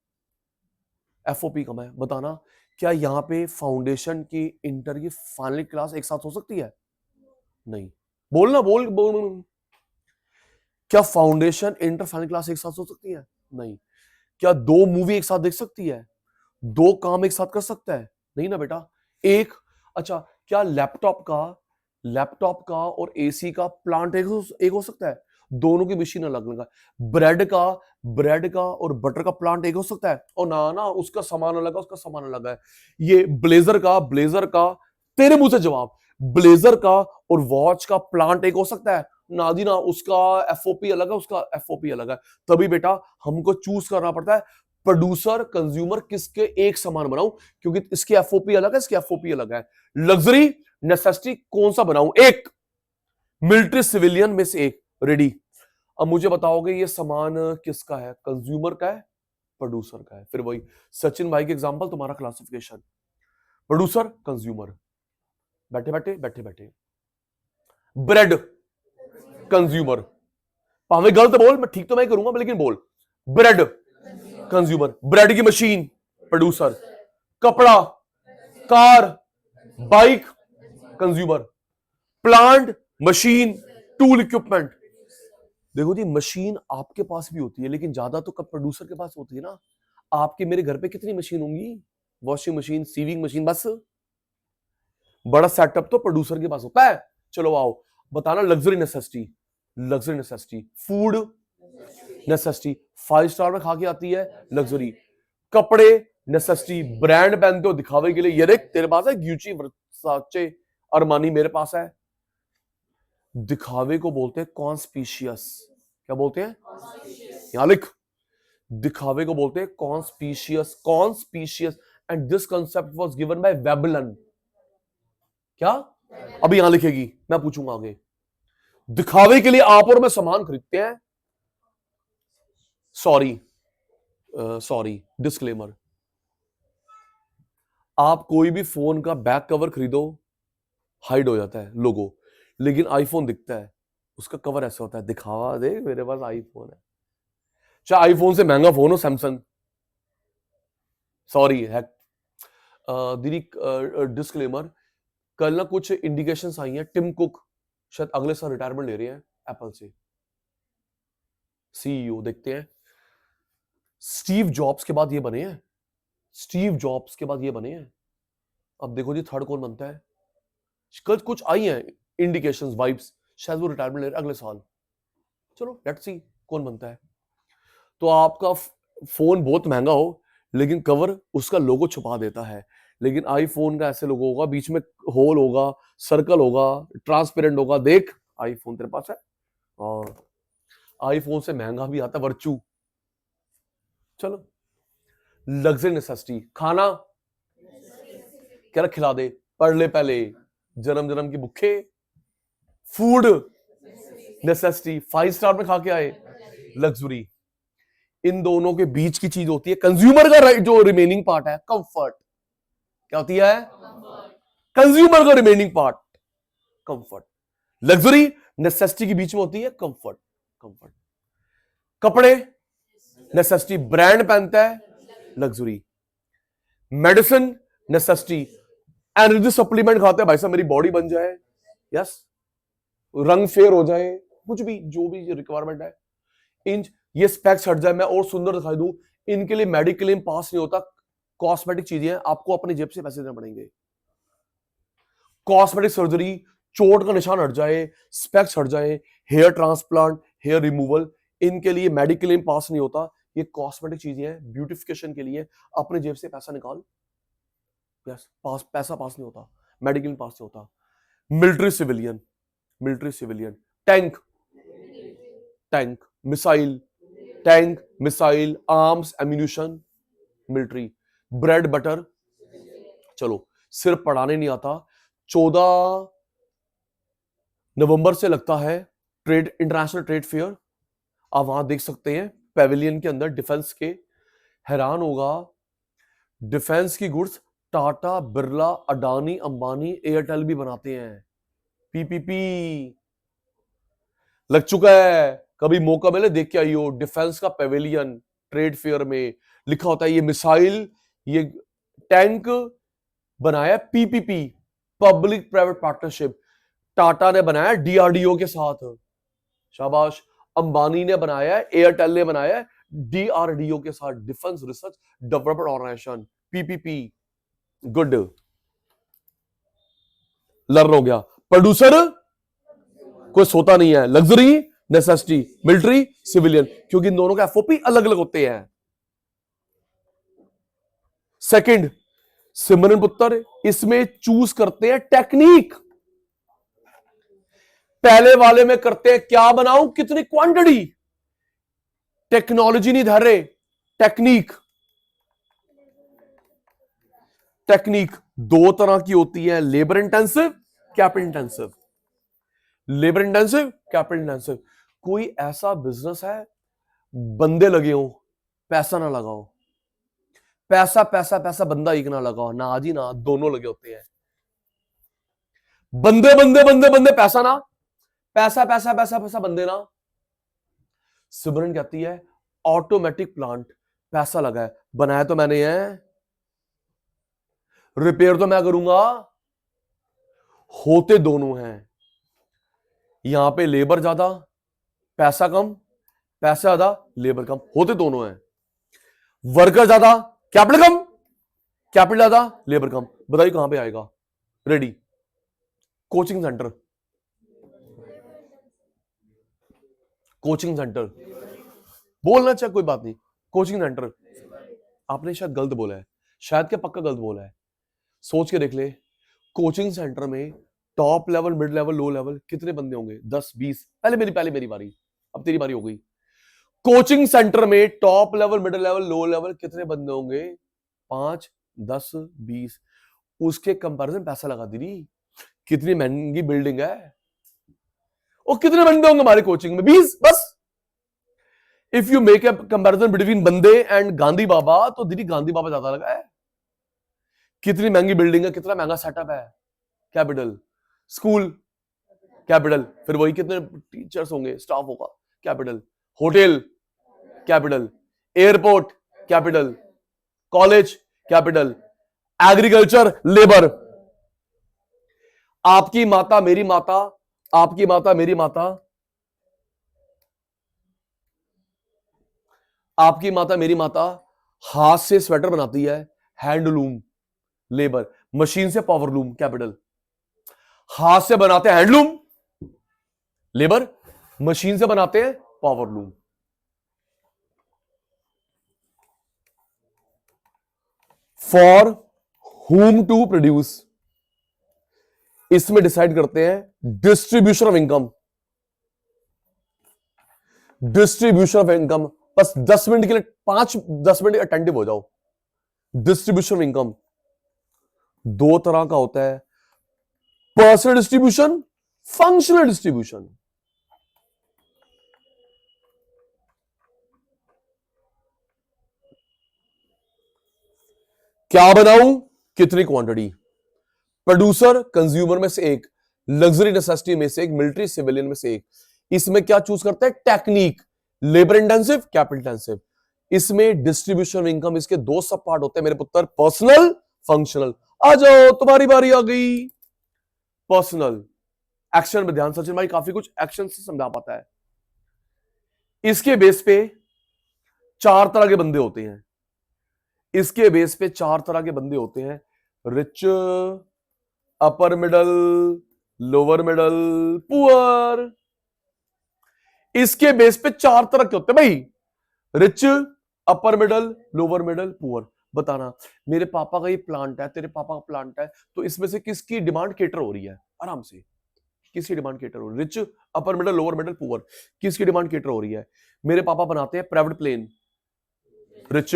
एफओपी कम है। बताना क्या यहां पे फाउंडेशन की इंटर की फाइनल क्लास एक साथ हो सकती है? नहीं। बोलना, बोल बोल। क्या फाउंडेशन इंटर फाइनल क्लास एक साथ हो सकती है? नहीं। क्या 2 मूवी एक साथ देख सकती है? 2 काम एक साथ कर सकता है? नहीं ना बेटा, एक। अच्छा, क्या लैपटॉप का लैपटॉप का और एसी का प्लांट एक हो सकता है, दोनों की मशीन अलग अलग है। ब्रेड का और बटर का प्लांट एक हो सकता है, और ना ना उसका सामान अलग है, उसका सामान अलग है। ये ब्लेजर का तेरे मुंह से जवाब, ब्लेजर का और वॉच का प्लांट एक हो सकता है, ना जी ना, उसका एफओपी अलग है, उसका एफओपी अलग है। तभी बेटा हमको चूज करना पड़ता है प्रोड्यूसर कंज्यूमर किसके एक समान बनाऊं, क्योंकि इसकी एफओपी अलग है, इसकी एफओपी अलग है। लग्जरी नेसेसिटी कौन सा बनाऊं? एक मिलिट्री सिविलियन में से एक। रेडी? अब मुझे बताओगे ये सामान किसका है, कंज्यूमर का है, प्रोड्यूसर का है? फिर वही सचिन भाई के एग्जांपल, तुम्हारा क्लासिफिकेशन प्रोड्यूसर कंज्यूमर। बैठे बैठे बैठे बैठे ब्रेड कंज्यूमर, भावे गलत बोल, मैं ठीक तो मैं करूंगा लेकिन बोल। ब्रेड कंज्यूमर, ब्रेड की मशीन प्रोड्यूसर, कपड़ा, car, bike consumer, plant, machine, tool, equipment. देखो जी, मशीन आपके पास भी होती है लेकिन ज्यादा तो कब प्रोड्यूसर के पास होती है ना। आपके मेरे घर पे कितनी मशीन होंगी? वॉशिंग मशीन, सीविंग मशीन, बस। बड़ा सेटअप तो प्रोड्यूसर के पास होता है। चलो आओ बताना, luxury necessity, luxury necessity, food necessity, 5 star में खा के आती है लग्जरी। कपड़े नेसेसिटी, ब्रांड पहनते हो दिखावे के लिए, ये देख तेरे पास है ग्यूची, वर्साचे, अरमानी, मेरे पास है। दिखावे को बोलते हैं कॉन्स्पिशियस। क्या बोलते हैं? यहां लिख, दिखावे को बोलते हैं conspicuous, conspicuous. And this concept was given by Veblen. क्या? अभी यहां लिखेगी, मैं पूछूंगा आगे। दिखावे के लिए आप और मैं सामान खरीदते हैं। सॉरी डिस्क्लेमर, आप कोई भी फोन का बैक कवर खरीदो, हाइड हो जाता है लोगो, लेकिन आईफोन दिखता है, उसका कवर ऐसा होता है, दिखावा दे मेरे पास आईफोन है। चाहे आईफोन से महंगा फोन हो, सैमसंग, सॉरी है। दीदी डिस्क्लेमर, कल ना कुछ इंडिकेशंस आई हैं, टिम कुक शायद अगले साल रिटायरमेंट ले रहे हैं एप्पल से, सीईओ। देखते हैं, स्टीव जॉब्स के बाद ये बने हैं, स्टीव जॉब्स के बाद ये बने हैं। अब देखो जी थर्ड कौन बनता है। कल कुछ आई हैं इंडिकेशंस, वाइब्स, शायद वो रिटायरमेंट ले रहे अगले साल। चलो लेट्स सी कौन बनता है। तो आपका फोन बहुत महंगा हो लेकिन कवर उसका लोगो छुपा देता है, लेकिन आईफोन का ऐसे लोगो होगा, बीच में होल होगा, सर्कल होगा, ट्रांसपेरेंट होगा। देख आईफोन तेरे पास है, और आईफोन से महंगा भी आता है वर्चू। चलो लग्जरी नेसेसिटी, खाना क्या खिला दे, पढ़ ले पहले, जन्म जन्म की भूखे। फूड नेसेसिटी, 5 स्टार में खा के आए, लग्जरी। इन दोनों के बीच की चीज होती है कंज्यूमर का जो रिमेनिंग पार्ट है, कंफर्ट। क्या होती है? कंज्यूमर का remaining part, comfort. Luxury necessity के बीच में होती है कंफर्ट, कंफर्ट। कपड़े नेसेसिटी, ब्रांड पहनता है, luxury. Medicine necessity, energy supplement खाते हैं भाई साहब, मेरी बॉडी बन जाए, यस, रंग फेयर हो जाए, कुछ भी जो भी रिक्वायरमेंट है। इन ये स्पेक्स हट जाए, मैं और सुंदर दिखाई दूं, इनके लिए मेडिकल क्लेम पास नहीं होता। कॉस्मेटिक चीजें हैं, आपको अपनी जेब से पैसे देने पड़ेंगे। कॉस्मेटिक सर्जरी, चोट का निशान हट जाए, स्पेक्स हट जाए, हेयर ट्रांसप्लांट, हेयर रिमूवल, इनके लिए मेडिकल क्लेम पास नहीं होता। ये कॉस्मेटिक चीजें हैं, ब्यूटिफिकेशन के लिए अपने जेब से पैसा निकाल, यस, पैसा पास नहीं होता, मेडिकल पास नहीं होता। Military civilian, military civilian, tank, tank, missile, tank, missile, arms, ammunition, military. Bread butter, चलो सिर्फ पढ़ाने नहीं आता। 14 नवंबर से लगता है ट्रेड, इंटरनेशनल ट्रेड फेयर, आप वहां देख सकते हैं पेविलियन के अंदर डिफेंस के। हैरान होगा, डिफेंस की गुड्स टाटा, बिरला, अडानी, अंबानी, एयरटेल भी बनाते हैं। पीपीपी लग चुका है, कभी मौका मिले देख के आइयो। डिफेंस का पेविलियन ट्रेड फेयर में लिखा होता है, ये मिसाइल, ये टैंक बनाया PPP, public private partnership. Tata ने बनाया डीआरडीओ के साथ, शाबाश। अंबानी ने बनाया है, एयरटेल ने बनाया है डीआरडीओ के साथ, defence research development organisation, PPP. Good, learn हो गया। प्रोड्यूसर कोई सोता नहीं है, लग्जरी नेसेसिटी, मिलिट्री सिविलियन, क्योंकि इन दोनों के एफओपी अलग अलग होते हैं। सेकंड सिमरन पुत्र, इसमें चूज करते हैं टेक्निक। पहले वाले में करते हैं क्या बनाऊं, कितनी क्वांटिटी, टेक्नोलॉजी नहीं धर रहे, टेक्निक। टेक्निक दो तरह की होती है, labour intensive, capital intensive. Labour intensive, capital intensive. कोई ऐसा बिजनेस है बंदे लगे हो, पैसा ना लगाओ, पैसा पैसा पैसा बंदा एक ना लगाओ, ना आज ही ना दोनों लगे होते हैं। बंदे बंदे बंदे बंदे, पैसा ना, पैसा पैसा पैसा पैसा बंदे ना। सिमरन कहती है ऑटोमेटिक प्लांट, पैसा लगा है, बनाया तो मैंने है, रिपेयर तो मैं करूंगा, होते दोनों हैं। यहां पे लेबर ज्यादा, पैसा कम, पैसा ज्यादा, लेबर कम, होते दोनों हैं। वर्कर ज्यादा, कैपिटल कम, कैपिटल ज्यादा, लेबर कम। बताइए कहां पे आएगा? Ready. Coaching centre, coaching centre बोलना चाहे कोई बात नहीं, कोचिंग सेंटर। आपने शायद गलत बोला है, शायद क्या पक्का गलत बोला है, सोच के देख ले। कोचिंग सेंटर में top level, mid level, low level कितने बंदे होंगे? 10 20। पहले मेरी बारी, अब तेरी बारी हो गई। कोचिंग सेंटर में top level, mid level, low level कितने बंदे होंगे? 5 10 20। उसके कंपैरिजन पैसा लगा दीदी, कितनी महंगी बिल्डिंग है, और कितने बंदे होंगे हमारे कोचिंग में? 20 बस। If you make a comparison between बंदे एंड गांधी बाबा, तो दीदी गांधी बाबा ज्यादा लगा है। कितनी महंगी बिल्डिंग है, कितना महंगा सेटअप है, कैपिटल। School, capital. फिर वही कितने टीचर्स होंगे, स्टाफ होगा, capital. Hotel, capital. Airport, capital. College, capital. Agriculture, labour. आपकी माता मेरी माता, आपकी माता मेरी माता, आपकी माता मेरी माता हाथ से स्वेटर बनाती है, हैंडलूम, लेबर। मशीन से पावरलूम, कैपिटल। हाथ से बनाते हैं हैंडलूम, लेबर। मशीन से बनाते हैं powerloom. For whom to produce, इसमें डिसाइड करते हैं distribution of income, distribution of income. बस 10 मिनट के लिए, 5-10 मिनट अटेंटिव हो जाओ। डिस्ट्रीब्यूशन ऑफ इनकम दो तरह का होता है, पर्सनल डिस्ट्रीब्यूशन, फंक्शनल डिस्ट्रीब्यूशन। क्या बनाऊं, कितनी क्वांटिटी, प्रोड्यूसर कंज्यूमर में से एक, लग्जरी नेसेसिटी में से एक, मिलिट्री सिविलियन में से एक। इसमें क्या चूज करते हैं? Technique, labour intensive, capital intensive. इसमें डिस्ट्रीब्यूशन ऑफ इनकम, इसके दो सब पार्ट होते हैं मेरे पुत्र, पर्सनल, फंक्शनल। आ जाओ, तुम्हारी बारी आ गई। पर्सनल एक्शन में ध्यान, सचिन भाई काफी कुछ एक्शन से समझा पाता है। इसके बेस पे 4 तरह के बंदे होते हैं, इसके बेस पे 4 तरह के बंदे होते हैं। Rich, upper middle, lower middle, poor. इसके बेस पे 4 तरह के होते हैं भाई, rich, upper middle, lower middle, poor. बताना मेरे पापा का ये प्लांट है, तेरे पापा का प्लांट है, तो इसमें से किसकी डिमांड केटर हो रही है? आराम से, किसकी डिमांड केटर हो रही है? Rich, upper middle, lower middle, poor, किसकी डिमांड केटर हो रही है? मेरे पापा बनाते हैं private plane, rich.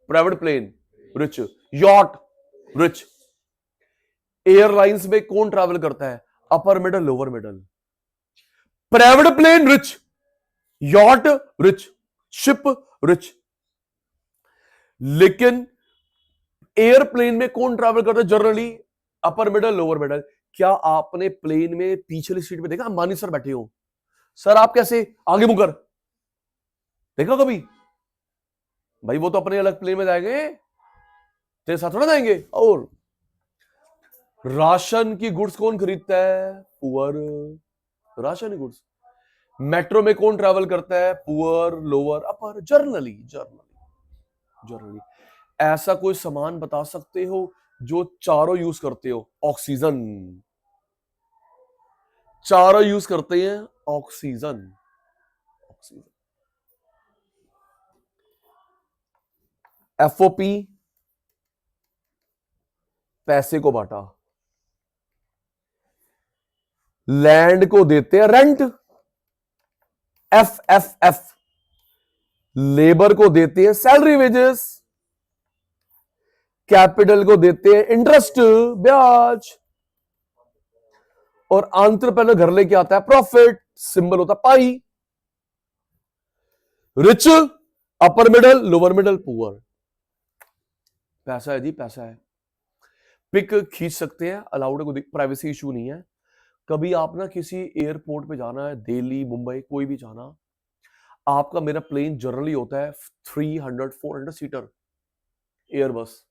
Private plane, rich. Yacht, rich. Airlines में कौन ट्रैवल करता है? Upper middle, lower middle. Private plane, rich. Yacht, rich. Ship, rich. लेकिन एयरप्लेन में कौन ट्रैवल करता है generally? Upper middle, lower middle. क्या आपने प्लेन में पिछली सीट पे देखा अंबानी सर बैठे हो? सर आप कैसे आगे मुकर देखा कभी? भाई वो तो अपने अलग प्लेन में जाएंगे, तेरे साथ थोड़ा जाएंगे। और राशन की गुड्स कौन खरीदता है? पुअर। राशन की गुड्स। मेट्रो में कौन ट्रैवल करता है? पुअर, लोअर, अपर। जर्नली ऐसा कोई सामान बता सकते हो जो चारों यूज करते हो? ऑक्सीजन, चारों यूज करते हैं ऑक्सीजन। ऑक्सीजन एफओपी पैसे को बांटा, लैंड को देते हैं rent, F F F, labour को देते हैं सैलरी वेजेस, कैपिटल को देते हैं इंटरेस्ट ब्याज, और एंटरप्रेन्योर घर लेके आता है प्रॉफिट, सिंबल होता है pi. Rich, upper middle, lower middle, poor. पैसा है जी, पैसा है। पिक खींच सकते हैं, अलाउड है, कोई प्राइवेसी इशू नहीं है। कभी आप ना किसी एयरपोर्ट पे जाना है, दिल्ली मुंबई कोई भी जाना, आपका मेरा प्लेन जनरली होता है 300-400 सीटर एयरबस।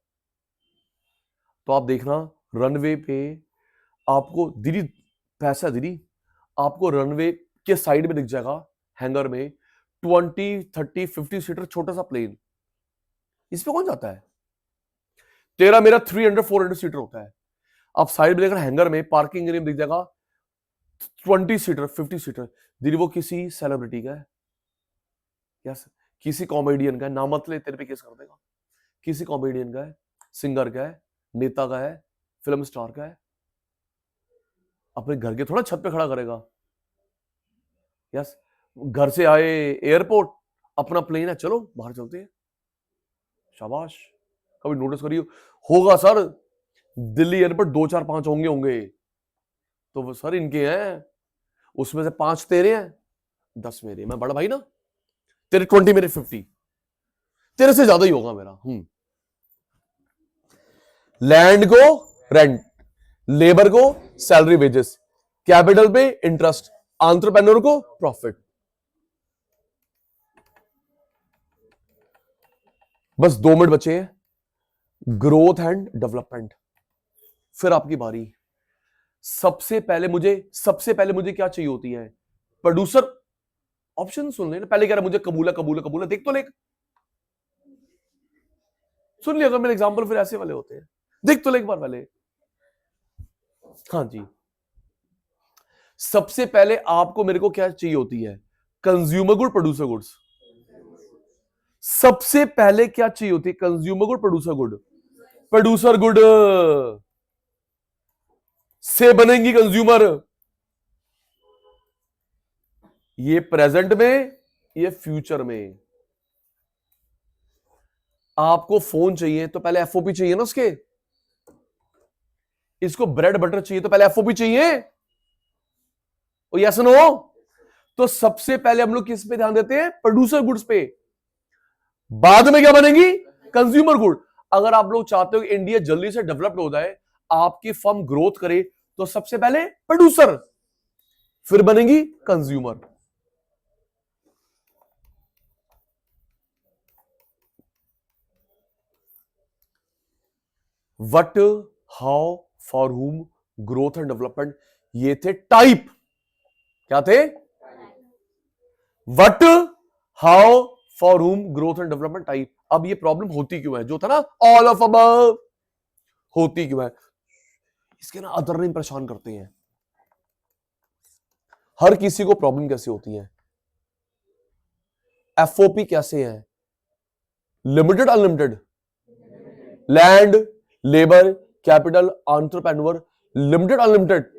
तो आप देखना रनवे पे आपको दीदी, पैसा दीदी, आपको रनवे के साइड में दिख जाएगा हैंगर में 20, 30, 50 सीटर छोटा सा प्लेन। इस पे कौन जाता है? तेरा मेरा 300-400 सीटर होता है। आप साइड में देखना हैंगर में पार्किंग एरिया में दिख जाएगा 20 सीटर, 50 सीटर। दीदी वो किसी सेलिब्रिटी का है, यस, किसी कॉमेडियन का है, ना मत ले तेरे पे केस कर देगा। किसी कॉमेडियन का है, सिंगर का है, नेता का है, फिल्म स्टार का है। अपने घर के थोड़ा छत पे खड़ा करेगा। यस, घर से आए एयरपोर्ट, अपना प्लेन है, चलो बाहर चलते हैं, शाबाश। कभी नोटिस करियो, होगा सर दिल्ली एयरपोर्ट 2, 4, 5 होंगे तो वो सर इनके हैं, उसमें से 5 तेरे हैं, 10 मेरे। मैं बड़ा भाई ना, तेरे 20 मेरे 50, तेरे से ज्यादा ही होगा मेरा। लैंड को रेंट, लेबर को सैलरी वेजेस, कैपिटल पे इंटरेस्ट, एंटरप्रेन्योर को प्रॉफिट। बस 2 मिनट बचे हैं, ग्रोथ एंड डेवलपमेंट। फिर आपकी बारी। सबसे पहले मुझे क्या चाहिए होती है? प्रोड्यूसर। ऑप्शन सुन लेना, पहले कह रहा मुझे कबूला कबूला कबूला, देख तो ले, सुन लिया। अगर मेरे एग्जांपल फिर ऐसे वाले होते हैं, देख तो ले एक बार पहले। हाँ जी, सबसे पहले आपको मेरे को क्या चाहिए होती है? Consumer good, producer goods. सबसे पहले क्या चाहिए होती है? Consumer good, producer good. Producer good से बनेंगी कंज्यूमर। ये प्रेजेंट में, ये फ्यूचर में। आपको फोन चाहिए तो पहले एफओपी चाहिए ना उसके। इसको ब्रेड बटर चाहिए तो पहले एफओपी चाहिए, यस नो? तो सबसे पहले हम लोग किस पे ध्यान देते हैं? प्रोड्यूसर गुड्स पे। बाद में क्या बनेगी? Consumer good. अगर आप लोग चाहते हो कि इंडिया जल्दी से डेवलप्ड हो जाए, आपकी फर्म ग्रोथ करे, तो सबसे पहले प्रोड्यूसर, फिर बनेगी कंज्यूमर। व्हाट, हाउ, फॉर हुम, ग्रोथ एंड डेवलपमेंट, ये थे टाइप। क्या थे? व्हाट, हाउ, फॉर हुम, ग्रोथ एंड डेवलपमेंट, टाइप। अब ये प्रॉब्लम होती क्यों है? जो था ना ऑल ऑफ अबव, होती क्यों है? इसके ना अदर नेम परेशान करते हैं। हर किसी को प्रॉब्लम कैसे होती है? एफओपी कैसे है? Limited unlimited? Land, labour, capital, entrepreneur, limited unlimited?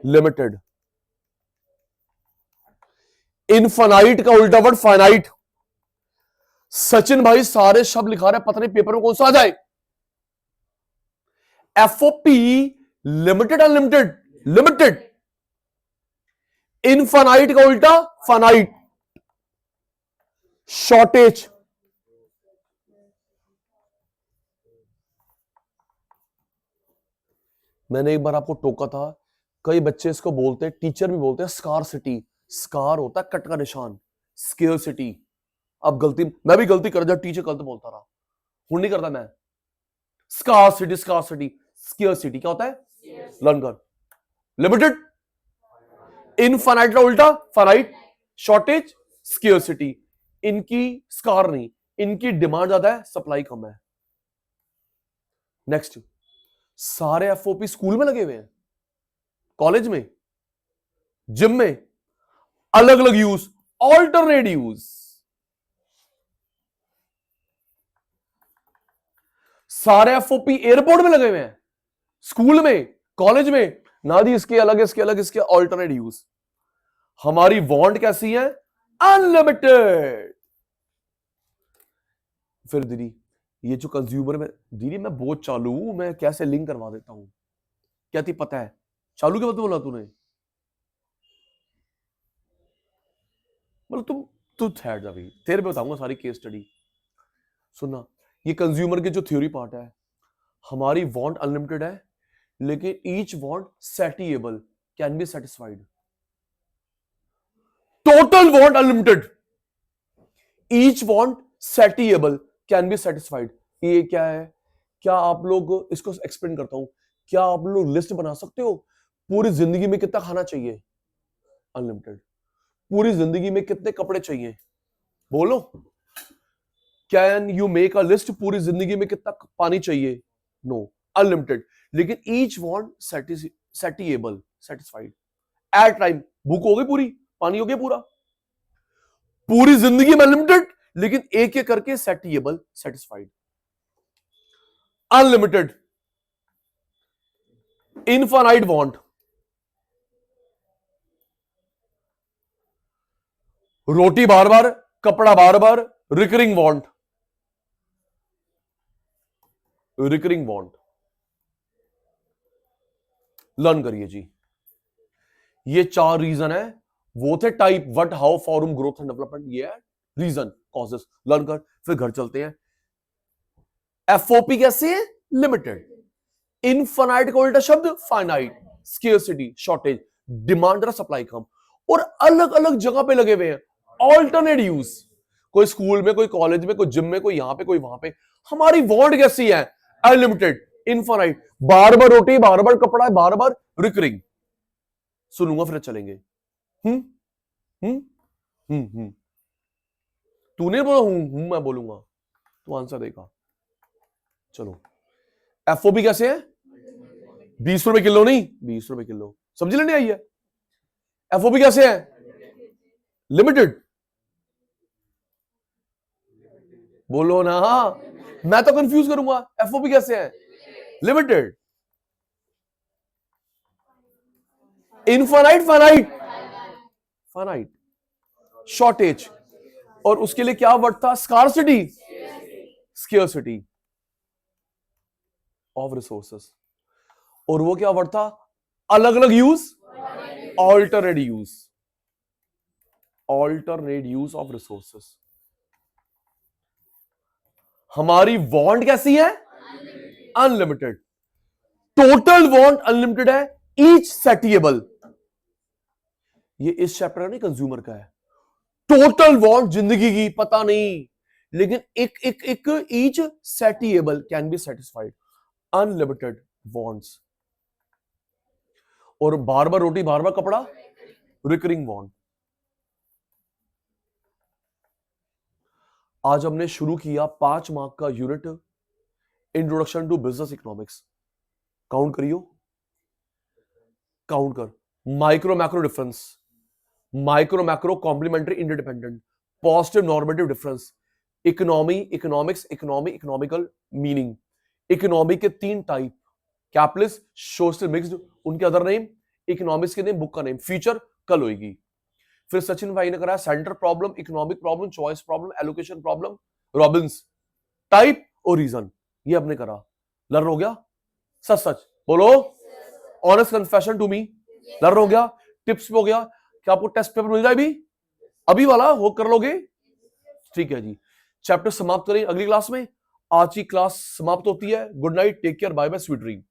Limited. Infinite का उल्टा वर्ड फाइनाइट। सचिन भाई सारे शब्द लिखा रहे, पता नहीं पेपर में कौन सा आ जाए। FOP limited unlimited? Limited. Infinite का उल्टा फाइनाइट। शॉर्टेज। मैंने एक बार आपको टोका था, कई बच्चे इसको बोलते हैं, टीचर भी बोलते हैं स्कारसिटी। स्कार होता है कट का निशान, स्केयरसिटी। अब गलती, मैं भी गलती कर जा, टीचर गलत बोलता रहा, हूं नहीं करता मैं। स्कारसिटी, स्कारसिटी, स्केयरसिटी क्या होता है? लर्न कर। लिमिटेड, इनफाइनाइट का उल्टा फाइनाइट, शॉर्टेज, स्केयरसिटी। इनकी स्कार नहीं, इनकी डिमांड ज्यादा है, सप्लाई कम है। नेक्स्ट, सारे एफओपी स्कूल में लगे हुए हैं, कॉलेज में? जिम में अलग अलग यूज, ऑल्टरनेट यूज। सारे एफओपी एयरपोर्ट में लगे हुए हैं, स्कूल में, कॉलेज में, ना दी इसके अलग, इसके अलग, इसके ऑल्टरनेट यूज। हमारी वांट कैसी है? अनलिमिटेड। फिर दीदी ये जो कंज्यूमर में, दीदी मैं बहुत चालू हूं, मैं कैसे लिंक करवा देता हूं, क्या थी पता है? चालू के बाद बोला तूने, मतलब तू ठहर जा भाई, तेरे पे बताऊंगा सारी केस स्टडी। सुनना, ये कंज्यूमर के जो थ्योरी पार्ट है, हमारी वांट अनलिमिटेड है, लेकिन each want satiable, can be satisfied. Total want unlimited, each want satiable, can be satisfied. ये क्या है? क्या आप लोग, इसको एक्सप्लेन करता हूं, क्या आप लोग लिस्ट बना सकते हो पूरी जिंदगी में कितना खाना चाहिए? अनलिमिटेड। पूरी जिंदगी में कितने कपड़े चाहिए? बोलो। Can you make a list पूरी जिंदगी में कितना पानी चाहिए? No, unlimited. लेकिन each want satiable, satisfied. At time भूख हो गई पूरी, पानी हो गया पूरा, पूरी जिंदगी में अनलिमिटेड, लेकिन एक एक करके satiable, satisfied. Unlimited, infinite want, रोटी बार बार, कपड़ा बार बार, recurring want, recurring want. Learn करिए जी। ये 4 रीजन है, वो थे type, what, how, form, growth and development. ये है रीजन, कॉजेस। लर्न कर, फिर घर चलते हैं। एफओपी कैसे है? लिमिटेड। इनफाइनाइट का उल्टा शब्द फाइनाइट, स्केर्सिटी, शॉर्टेज, डिमांड और सप्लाई कम, और अलग अलग जगह पे लगे हुए हैं, ऑल्टरनेट यूज। कोई स्कूल में, कोई कॉलेज में, कोई जिम में, कोई यहां पे, कोई वहां पे। हमारी वांट कैसी है? अनलिमिटेड, इनफाइनाइट, बार बार रोटी, बार बार कपड़ा, बार बार रिकरिंग। सुनूंगा फिर चलेंगे। हम्म हम्म हम्म। तूने बोला हूं मैं बोलूंगा, तू आंसर देगा। चलो, एफओबी कैसे है? 20 रुपए किलो, नहीं 20 रुपए किलो, सब्जी लेने आई है। एफओबी कैसे है? लिमिटेड। बोलो ना, मैं तो कंफ्यूज करूंगा। एफओबी कैसे है? Limited, infinite, finite, finite, shortage, और उसके लिए क्या वर्ड था? Scarcity, scarcity of resources. और वो क्या वर्ड था? अलग अलग use, alternate use, alternate use of resources. हमारी वांट कैसी है? अनलिमिटेड। टोटल वांट अनलिमिटेड है, ईच सेटिएबल। ये इस चैप्टर का नहीं, कंज्यूमर का है। टोटल वांट जिंदगी की पता नहीं, लेकिन एक एक एक each satiable, can be satisfied. Unlimited wants, और बार बार रोटी, बार बार कपड़ा, रिकरिंग वांट। आज हमने शुरू किया 5 मार्क का unit, introduction to business economics. Count करियो, काउंट कर। Micro macro difference, micro macro complementary interdependent, positive normative difference, economy, economics, economy, economical meaning. Economy के 3 टाइप, कैपिटलिस्ट, सोशल, मिक्स्ड, उनके अदर नेम, इकोनॉमिक्स के name, book का name, feature कल होगी। फिर सचिन भाई ने कराया centre problem, economic problem, choice problem, allocation problem, Robbins, type और रीजन। ये आपने करा, लर्न हो गया? सच सच बोलो, honest confession to me, learn हो गया? टिप्स पे हो गया? क्या आपको टेस्ट पेपर मिल जाए भी अभी वाला, वो कर लोगे? ठीक है जी, चैप्टर समाप्त करें अगली क्लास में। आज की क्लास समाप्त होती है। Good night, take care, bye bye, sweet dream.